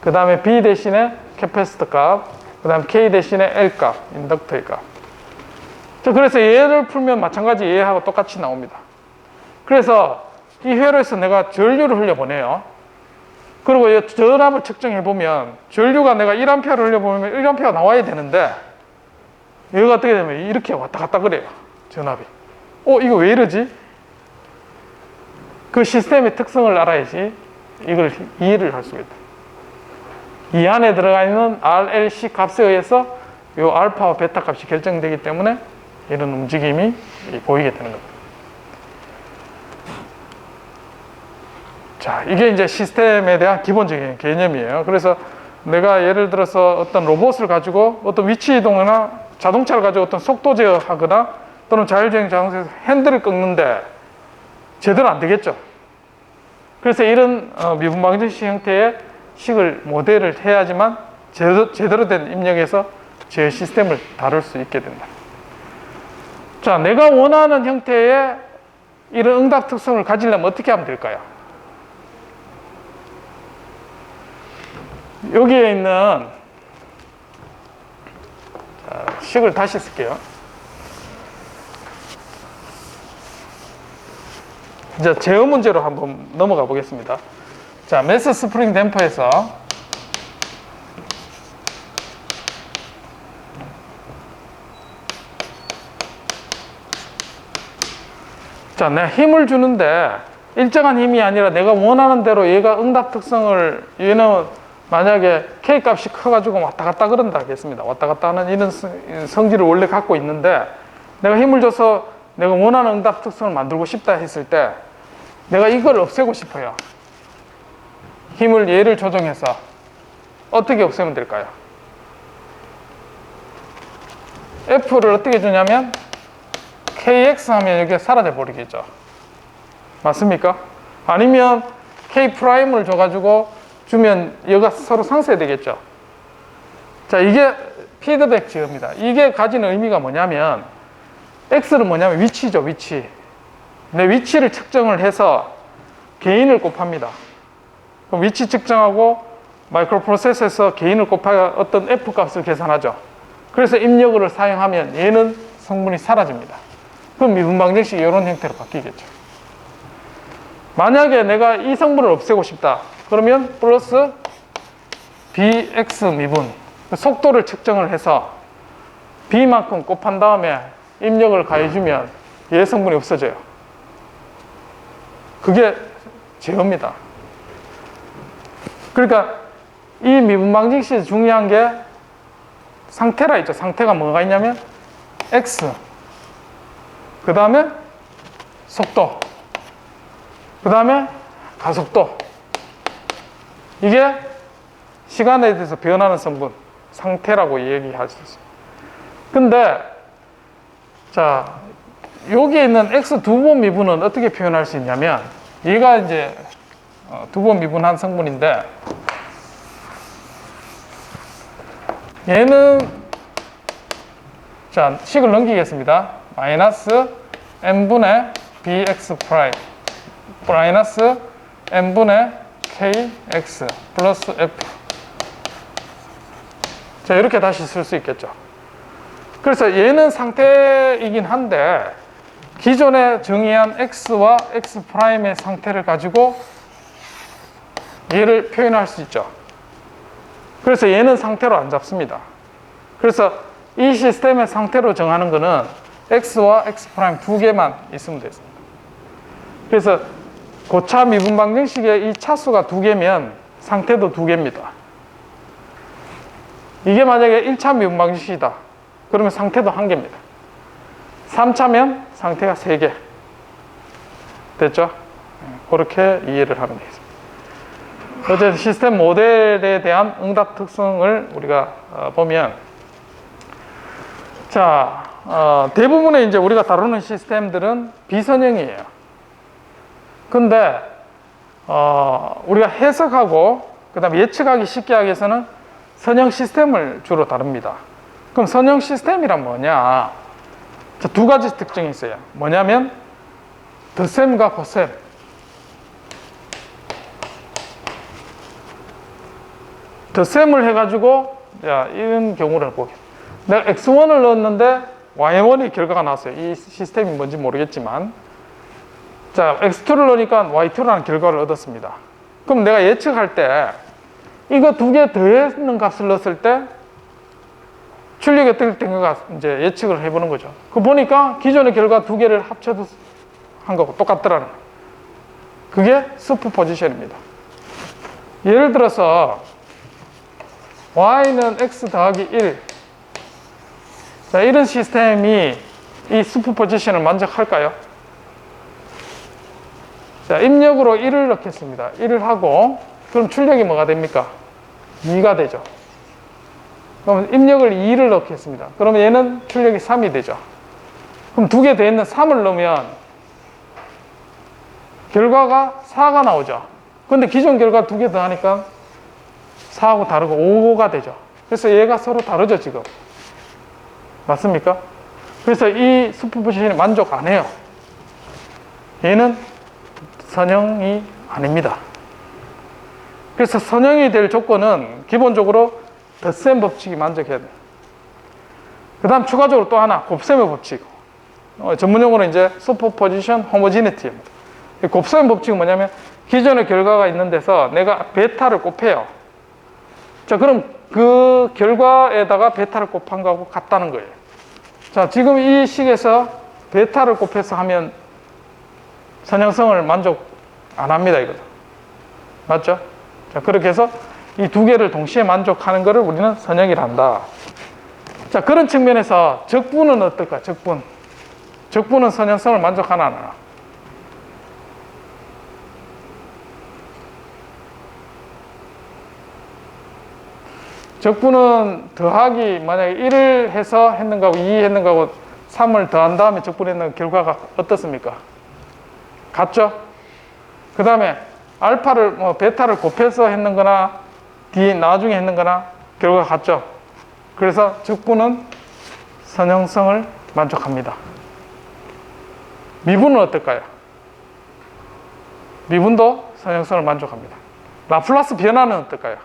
그 다음에 B 대신에 캐패시터 값, 그 다음에 K 대신에 L 값, 인덕터의 값. 자, 그래서 얘를 풀면 마찬가지 얘하고 똑같이 나옵니다. 그래서 이 회로에서 내가 전류를 흘려보내요. 그리고 이 전압을 측정해보면 전류가 내가 1A를 흘려보면 1A가 나와야 되는데 얘가 어떻게 되면 이렇게 왔다 갔다 그래요. 전압이. 이거 왜 이러지? 그 시스템의 특성을 알아야지 이걸 이해를 할 수가 있다. 이 안에 들어가 있는 RLC 값에 의해서 이 알파와 베타 값이 결정되기 때문에 이런 움직임이 보이게 되는 겁니다. 자, 이게 이제 시스템에 대한 기본적인 개념이에요. 그래서 내가 예를 들어서 어떤 로봇을 가지고 어떤 위치 이동이나 자동차를 가지고 어떤 속도 제어하거나 또는 자율주행 자동차에서 핸들을 꺾는데 제대로 안 되겠죠. 그래서 이런 미분 방정식 형태의 식을 모델을 해야지만 제대로 된 입력에서 제 시스템을 다룰 수 있게 된다. 자, 내가 원하는 형태의 이런 응답 특성을 가지려면 어떻게 하면 될까요? 여기에 있는 식을 다시 쓸게요. 이제 제어 문제로 한번 넘어가 보겠습니다. 자, 매스 스프링 댐퍼에서 자, 내가 힘을 주는데 일정한 힘이 아니라 내가 원하는 대로 얘가 응답 특성을 얘는 만약에 K 값이 커가지고 왔다 갔다 그런다 하겠습니다. 왔다 갔다 하는 이런 성질을 원래 갖고 있는데 내가 힘을 줘서 내가 원하는 응답 특성을 만들고 싶다 했을 때 내가 이걸 없애고 싶어요. 얘를 조정해서 어떻게 없애면 될까요? F를 어떻게 주냐면 KX 하면 여기가 사라져 버리겠죠. 맞습니까? 아니면 K'을 줘가지고 주면 얘가 서로 상쇄되겠죠. 자, 이게 피드백 제어입니다. 이게 가지는 의미가 뭐냐면 X는 뭐냐면 위치죠, 위치. 내 위치를 측정을 해서 개인을 곱합니다. 그럼 위치 측정하고 마이크로 프로세서에서 개인을 곱하여 어떤 F 값을 계산하죠. 그래서 입력어를 사용하면 얘는 성분이 사라집니다. 그럼 미분 방정식이 이런 형태로 바뀌겠죠. 만약에 내가 이 성분을 없애고 싶다. 그러면 플러스 BX 미분. 속도를 측정을 해서 B만큼 곱한 다음에 입력을 가해주면 얘 성분이 없어져요. 그게 제어입니다. 그러니까 이 미분 방정식에서 중요한 게 상태라 있죠. 상태가 뭐가 있냐면 X, 그 다음에 속도, 그 다음에 가속도. 이게 시간에 대해서 변하는 성분, 상태라고 얘기할 수 있어요. 근데 자, 여기에 있는 X 두 번 미분은 어떻게 표현할 수 있냐면 얘가 이제 두 번 미분한 성분인데 얘는 자, 식을 넘기겠습니다. 마이너스 n분의 bx 프라임 마이너스 n분의 kx 플러스 f. 자, 이렇게 다시 쓸 수 있겠죠. 그래서 얘는 상태이긴 한데 기존에 정의한 x와 x 프라임의 상태를 가지고 얘를 표현할 수 있죠. 그래서 얘는 상태로 안 잡습니다. 그래서 이 시스템의 상태로 정하는 거는 x와 x 프라임 두 개만 있으면 됐습니다. 그래서 고차 미분 방정식의 이 차수가 두 개면 상태도 두 개입니다. 이게 만약에 1차 미분 방정식이다. 그러면 상태도 한 개입니다. 3차면 상태가 세 개. 됐죠? 그렇게 이해를 하면 되겠습니다. 어쨌든 시스템 모델에 대한 응답 특성을 우리가 보면, 자, 대부분의 이제 우리가 다루는 시스템들은 비선형이에요. 근데, 우리가 해석하고, 그 다음에 예측하기 쉽게 하기 위해서는 선형 시스템을 주로 다룹니다. 그럼 선형 시스템이란 뭐냐? 자, 두 가지 특징이 있어요. 뭐냐면, 덧셈과 곱셈. 덧셈을 해가지고, 자, 이런 경우를 보겠습니다. 내가 x1을 넣었는데 y1이 결과가 나왔어요. 이 시스템이 뭔지 모르겠지만. 자, x2를 넣으니까 y2라는 결과를 얻었습니다. 그럼 내가 예측할 때 이거 두 개 더했는 값을 넣었을 때 출력이 어떻게 된가 이제 예측을 해보는 거죠. 그 보니까 기존의 결과 두 개를 합쳐도 한 거고 똑같더라는 거예요. 그게 슈퍼포지션입니다. 예를 들어서 y는 x 더하기 1. 자, 이런 시스템이 이 슈퍼포지션을 만족할까요? 자, 입력으로 1을 넣겠습니다. 1을 하고, 그럼 출력이 뭐가 됩니까? 2가 되죠. 그럼 입력을 2를 넣겠습니다. 그러면 얘는 출력이 3이 되죠. 그럼 두 개 더 있는 3을 넣으면 결과가 4가 나오죠. 근데 기존 결과 두 개 더 하니까 4하고 다르고 5가 되죠. 그래서 얘가 서로 다르죠, 지금. 맞습니까? 그래서 이 슈퍼포지션이 만족 안 해요. 얘는 선형이 아닙니다. 그래서 선형이 될 조건은 기본적으로 덧셈 법칙이 만족해야 돼요. 그 다음 추가적으로 또 하나, 곱셈의 법칙. 전문용어로 이제 슈퍼포지션 호모지니티입니다. 곱셈 법칙은 뭐냐면 기존의 결과가 있는 데서 내가 베타를 곱해요. 자, 그럼 그 결과에다가 베타를 곱한 거하고 같다는 거예요. 자, 지금 이 식에서 베타를 곱해서 하면 선형성을 만족 안 합니다, 이거는. 맞죠? 자, 그렇게 해서 이 두 개를 동시에 만족하는 것을 우리는 선형이라 한다. 자, 그런 측면에서 적분은 어떨까? 적분. 적분은 선형성을 만족하나 안 하나? 적분은 더하기 만약에 1을 해서 했는가 하고 2 했는가 하고 3을 더한 다음에 적분했는 결과가 어떻습니까? 같죠? 그 다음에 알파를 베타를 곱해서 했는 거나 뒤에 나중에 했는 거나 결과가 같죠? 그래서 적분은 선형성을 만족합니다. 미분은 어떨까요? 미분도 선형성을 만족합니다. 라플라스 변화는 어떨까요?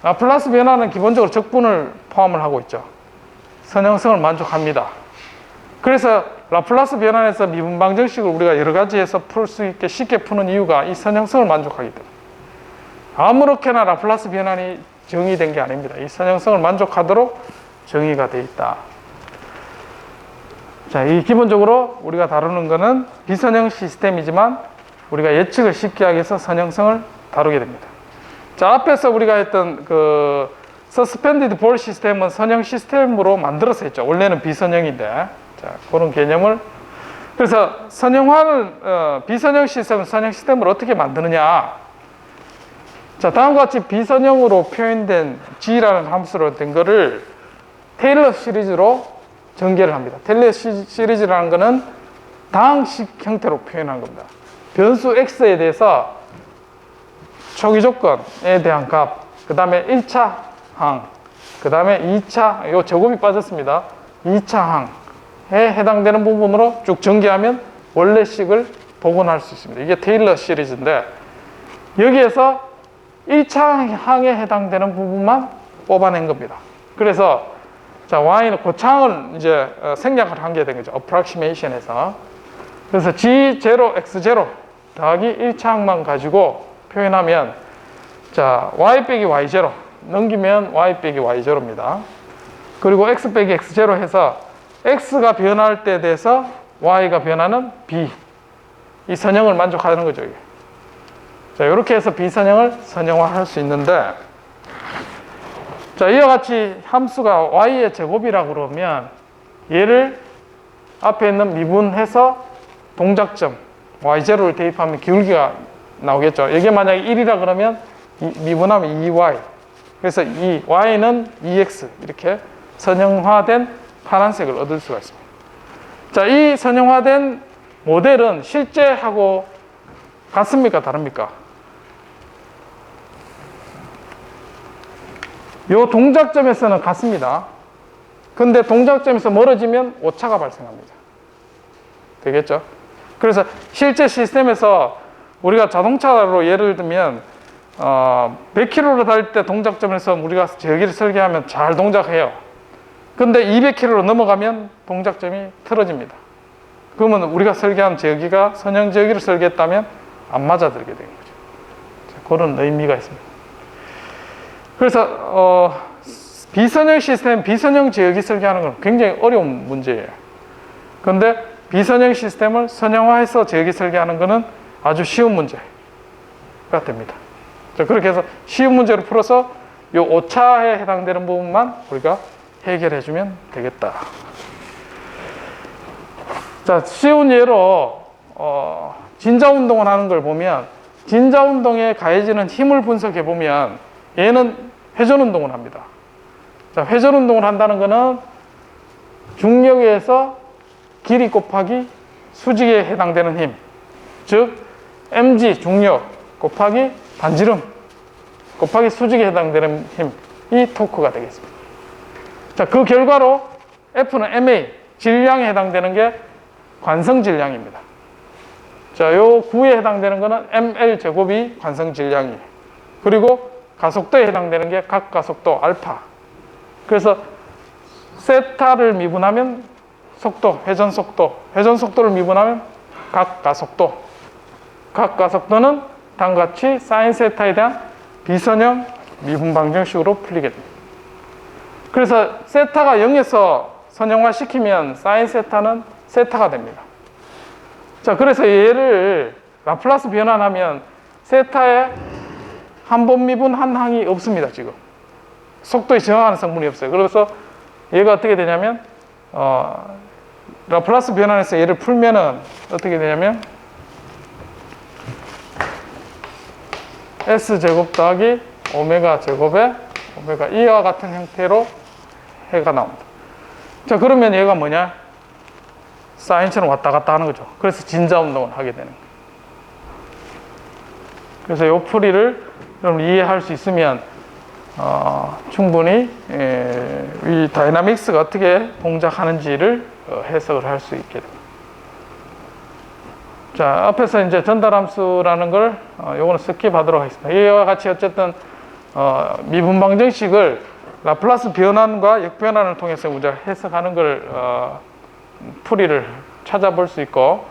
라플라스 변화는 기본적으로 적분을 포함을 하고 있죠. 선형성을 만족합니다. 그래서 라플라스 변환에서 미분 방정식을 우리가 여러 가지 해서 풀 수 있게 쉽게 푸는 이유가 이 선형성을 만족하기 때문에. 아무렇게나 라플라스 변환이 정의된 게 아닙니다. 이 선형성을 만족하도록 정의가 되어 있다. 자, 이 기본적으로 우리가 다루는 거는 비선형 시스템이지만 우리가 예측을 쉽게 하기 위해서 선형성을 다루게 됩니다. 자, 앞에서 우리가 했던 그 서스펜디드 볼 시스템은 선형 시스템으로 만들어서 했죠. 원래는 비선형인데. 자, 그런 개념을. 그래서 선형화를, 비선형 시스템은 선형 시스템을 어떻게 만드느냐. 자, 다음과 같이 비선형으로 표현된 G라는 함수로 된 거를 테일러 시리즈로 전개를 합니다. 테일러 시리즈라는 거는 다항식 형태로 표현한 겁니다. 변수 X에 대해서 초기 조건에 대한 값, 그 다음에 1차 항, 그 다음에 2차, 요 제곱이 빠졌습니다. 2차 항에 해당되는 부분으로 쭉 전개하면 원래식을 복원할 수 있습니다. 이게 테일러 시리즈인데 여기에서 1차 항에 해당되는 부분만 뽑아낸 겁니다. 그래서 자, y는 고차항을 이제 생략을 한 게 된 거죠. approximation에서. 그래서 g0, x0 더하기 1차 항만 가지고 표현하면 자, y 빼기 y0 넘기면 y 빼기 y0입니다. 그리고 x 빼기 x0 해서 x가 변할 때 돼서 y가 변하는 b. 이 선형을 만족하는 거죠. 이게. 자, 이렇게 해서 비선형을 선형화할 수 있는데 자, 이와 같이 함수가 y의 제곱이라고 그러면 얘를 앞에 있는 미분해서 동작점 y0를 대입하면 기울기가 나오겠죠. 이게 만약에 1이라 그러면 미분하면 2y. 그래서 이 y는 2x 이렇게 선형화된 파란색을 얻을 수가 있습니다. 자, 이 선형화된 모델은 실제하고 같습니까? 다릅니까? 요 동작점에서는 같습니다. 근데 동작점에서 멀어지면 오차가 발생합니다. 되겠죠? 그래서 실제 시스템에서 우리가 자동차로 예를 들면 100km로 달 때 동작점에서 우리가 저기를 설계하면 잘 동작해요. 근데 200km로 넘어가면 동작점이 틀어집니다. 그러면 우리가 설계한 저기가 선형 저기를 설계했다면 안 맞아들게 되는 거죠. 그런 의미가 있습니다. 그래서 비선형 시스템, 비선형 지역이 설계하는 건 굉장히 어려운 문제예요. 그런데 비선형 시스템을 선형화해서 지역이 설계하는 것은 아주 쉬운 문제가 됩니다. 자, 그렇게 해서 쉬운 문제를 풀어서 이 오차에 해당되는 부분만 우리가 해결해주면 되겠다. 자, 쉬운 예로 진자운동을 하는 걸 보면 진자운동에 가해지는 힘을 분석해 보면 얘는 회전운동을 합니다. 자, 회전운동을 한다는 것은 중력에 의해서 길이 곱하기 수직에 해당되는 힘, 즉 mg 중력 곱하기 반지름 곱하기 수직에 해당되는 힘이 토크가 되겠습니다. 자, 그 결과로 F는 ma 질량에 해당되는 게 관성 질량입니다. 자, 요 9에 해당되는 거는 ml 제곱이 관성 질량이에요. 그리고 가속도에 해당되는 게 각 가속도 알파. 그래서 세타를 미분하면 속도, 회전 속도를 미분하면 각 가속도. 각 가속도는 다음과 같이 사인 세타에 대한 비선형 미분 방정식으로 풀리게 됩니다. 그래서 세타가 0에서 선형화 시키면 사인 세타는 세타가 됩니다. 자, 그래서 얘를 라플라스 변환하면 세타에 한 번 미분 한 항이 없습니다. 지금 속도에 저항하는 성분이 없어요. 그래서 얘가 어떻게 되냐면 라플라스 변환해서 얘를 풀면은 어떻게 되냐면 S제곱 더하기 오메가 제곱에 오메가 이와 같은 형태로 해가 나옵니다. 자, 그러면 얘가 뭐냐? 사인처럼 왔다 갔다 하는 거죠. 그래서 진자 운동을 하게 되는 거예요. 그래서 이 풀이를 여러분 이해할 수 있으면 충분히 이 다이나믹스가 어떻게 동작하는지를 해석을 할 수 있게 됩니다. 자, 앞에서 이제 전달함수라는 걸 요거는 스킵하도록 하겠습니다. 이와 같이 어쨌든 미분방정식을 라플라스 변환과 역변환을 통해서 우리가 해석하는 걸 풀이를 찾아볼 수 있고,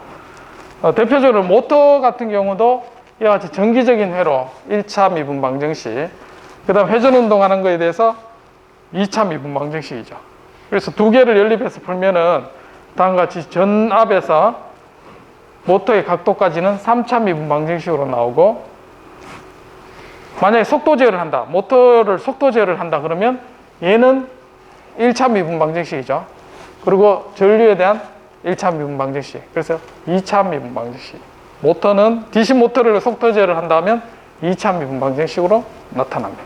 대표적으로 모터 같은 경우도 이와 같이 정기적인 회로 1차 미분방정식, 그 다음 회전운동하는 거에 대해서 2차 미분방정식이죠. 그래서 두 개를 연립해서 풀면은 다음과 같이 전압에서 모터의 각도까지는 3차 미분방정식으로 나오고, 만약에 속도 제어를 한다, 모터를 속도 제어를 한다 그러면 얘는 1차 미분방정식이죠. 그리고 전류에 대한 1차 미분방정식, 그래서 2차 미분방정식. 모터는 DC 모터를 속도 제어를 한다면 2차 미분방정식으로 나타납니다.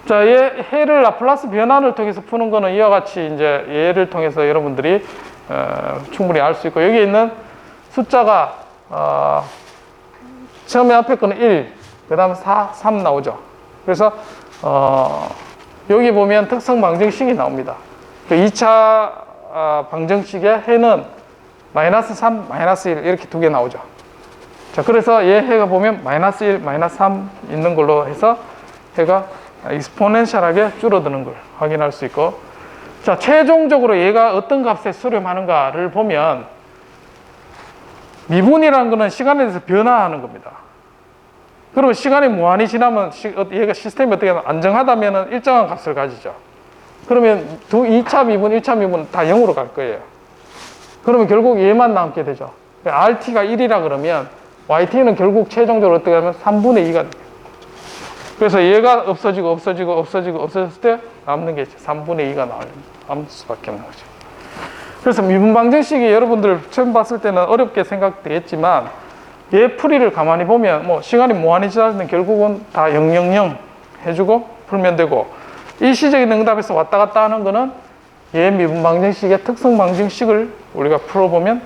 자, 해를 라플라스 변환을 통해서 푸는 거는 이와 같이 이제 얘를 통해서 여러분들이 충분히 알 수 있고, 여기 있는 숫자가 처음에 앞에 거는 1, 그 다음에 4, 3 나오죠. 그래서 여기 보면 특성 방정식이 나옵니다. 그 2차 방정식의 해는 마이너스 3, 마이너스 1 이렇게 두 개 나오죠. 자, 그래서 얘 해가 보면 마이너스 1, 마이너스 3 있는 걸로 해서 해가 익스포넨셜하게 줄어드는 걸 확인할 수 있고, 자, 최종적으로 얘가 어떤 값에 수렴하는가를 보면 미분이라는 것은 시간에 대해서 변화하는 겁니다. 그러면 시간이 무한히 지나면 얘가 시스템이 어떻게 하면 안정하다면 일정한 값을 가지죠. 그러면 2차 미분, 1차 미분 다 0으로 갈 거예요. 그러면 결국 얘만 남게 되죠. RT가 1이라 그러면 YT는 결국 최종적으로 어떻게 하면 3분의 2가 돼요. 그래서 얘가 없어졌을 때 남는 게 3분의 2가 남을 수밖에 없는 거죠. 그래서 미분방정식이 여러분들 처음 봤을 때는 어렵게 생각되겠지만 얘 풀이를 가만히 보면 뭐 시간이 무한히 지나면 결국은 다 000 해주고 풀면 되고, 일시적인 응답에서 왔다 갔다 하는 거는 얘 미분방정식의 특성방정식을 우리가 풀어보면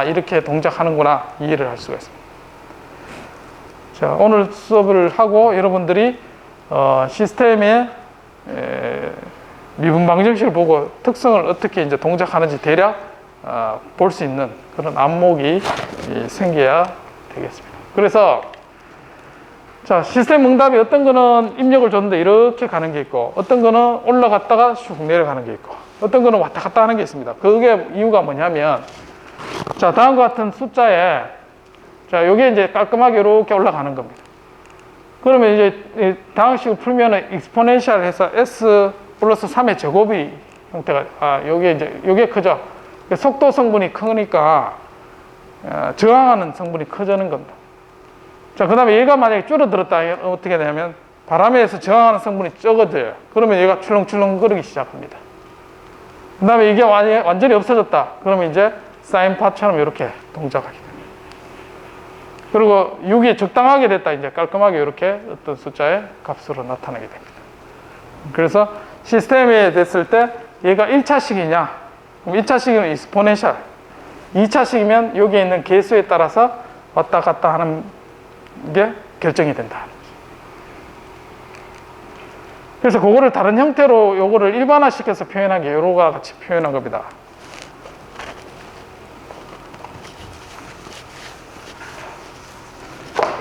이렇게 동작하는구나 이해를 할 수가 있습니다. 자, 오늘 수업을 하고 여러분들이 시스템의 미분방정식을 보고 특성을 어떻게 이제 동작하는지 대략 볼 수 있는 그런 안목이 생겨야 되겠습니다. 그래서 자, 시스템 응답이 어떤 거는 입력을 줬는데 이렇게 가는 게 있고, 어떤 거는 올라갔다가 슉 내려가는 게 있고, 어떤 거는 왔다 갔다 하는 게 있습니다. 그게 이유가 뭐냐면, 자, 다음과 같은 숫자에 자, 요게 이제 깔끔하게 이렇게 올라가는 겁니다. 그러면 이제 다항식을 풀면은 익스포넨셜 해서 S 플러스 3의 제곱이 형태가, 요게 이제, 요게 크죠. 속도 성분이 크니까, 저항하는 성분이 커지는 겁니다. 자, 그 다음에 얘가 만약에 줄어들었다, 어떻게 되냐면, 바람에 의해서 저항하는 성분이 적어져요. 그러면 얘가 출렁출렁 거리기 시작합니다. 그 다음에 이게 완전히 없어졌다. 그러면 이제 사인파처럼 이렇게 동작하게 됩니다. 그리고 6이 적당하게 됐다. 이제 깔끔하게 이렇게 어떤 숫자의 값으로 나타나게 됩니다. 그래서 시스템에 됐을 때 얘가 1차식이냐? 그럼 1차식이면 익스포넨셜. 2차식이면 여기에 있는 개수에 따라서 왔다 갔다 하는 게 결정이 된다. 그래서 그거를 다른 형태로 요거를 일반화시켜서 표현한 게 요거와 같이 표현한 겁니다.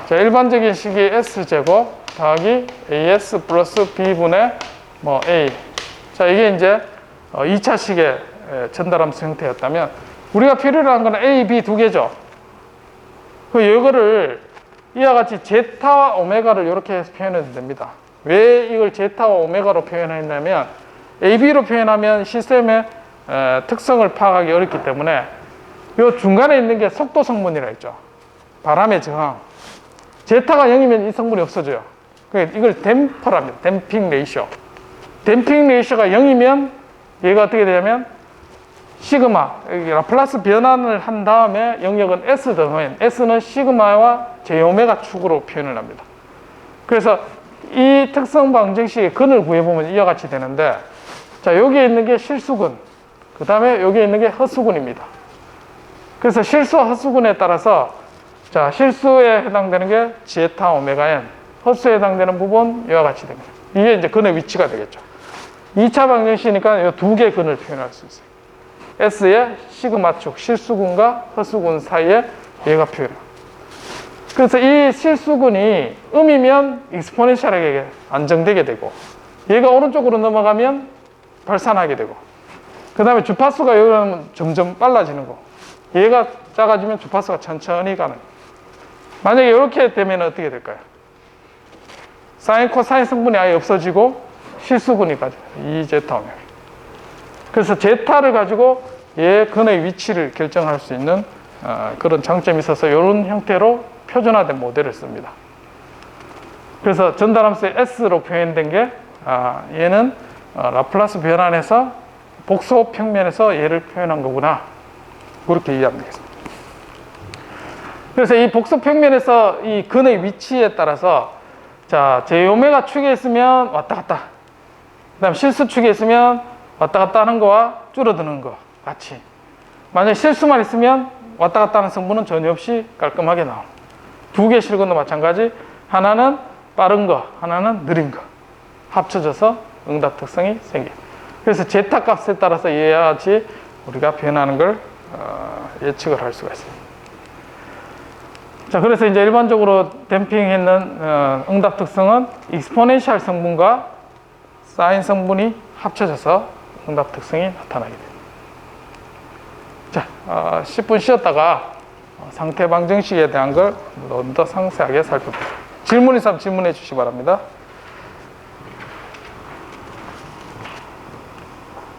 자, 일반적인 식이 S제곱 더하기 AS 플러스 B분의 뭐 A. 자, 이게 이제 2차식의 전달함수 형태였다면, 우리가 필요로 한 거는 A, B 두 개죠. 이거를 이와 같이 제타와 오메가를 이렇게 표현해도 됩니다. 왜 이걸 제타와 오메가로 표현했냐면, AB로 표현하면 시스템의 특성을 파악하기 어렵기 때문에 이 중간에 있는 게 속도 성분이라 했죠. 바람의 저항. 제타가 0이면 이 성분이 없어져요. 이걸 댐퍼랍니다. 댐핑 레이쇼. 댐핑 레이쇼가 0이면 얘가 어떻게 되냐면 시그마, 여기 라플라스 변환을 한 다음에 영역은 S 더하면 S는 시그마와 제오메가 축으로 표현을 합니다. 그래서 이 특성 방정식의 근을 구해보면 이와 같이 되는데, 자, 여기에 있는 게 실수근, 그 다음에 여기에 있는 게 허수근입니다. 그래서 실수와 허수근에 따라서, 자, 실수에 해당되는 게 제타 오메가 n, 허수에 해당되는 부분 이와 같이 됩니다. 이게 이제 근의 위치가 되겠죠. 2차 방정식이니까 이 두 개의 근을 표현할 수 있어요. S의 시그마축, 실수근과 허수근 사이에 얘가 표현해요. 그래서 이 실수근이 음이면 익스포넨셜하게 안정되게 되고, 얘가 오른쪽으로 넘어가면 발산하게 되고, 그 다음에 주파수가 여기는 점점 빨라지는 거. 얘가 작아지면 주파수가 천천히 가는 거. 만약에 이렇게 되면 어떻게 될까요? 사인, 코사인 성분이 아예 없어지고 실수근이 빠져요. 이 제타 오메가. 그래서 제타를 가지고 얘 근의 위치를 결정할 수 있는 그런 장점이 있어서 이런 형태로 표준화된 모델을 씁니다. 그래서 전달함수의 S로 표현된 게 얘는 라플라스 변환해서 복소 평면에서 얘를 표현한 거구나. 그렇게 이해하면 되겠습니다. 그래서 이 복소 평면에서 이 근의 위치에 따라서, 자, 제오메가 축에 있으면 왔다 갔다, 그 다음 실수 축에 있으면 왔다 갔다 하는 거와 줄어드는 거 같이, 만약에 실수만 있으면 왔다 갔다 하는 성분은 전혀 없이 깔끔하게 나옵니다. 두 개 실근도 마찬가지, 하나는 빠른 거, 하나는 느린 거 합쳐져서 응답 특성이 생깁니다. 그래서 제타 값에 따라서 이와 같이 우리가 변하는 걸 예측을 할 수가 있습니다. 자, 그래서 이제 일반적으로 댐핑했는 응답 특성은 익스포넨셜 성분과 사인 성분이 합쳐져서 응답 특성이 나타나게 됩니다. 자, 10분 쉬었다가 상태 방정식에 대한 걸 좀 더 상세하게 살펴보겠습니다. 질문 있으면 질문해 주시기 바랍니다.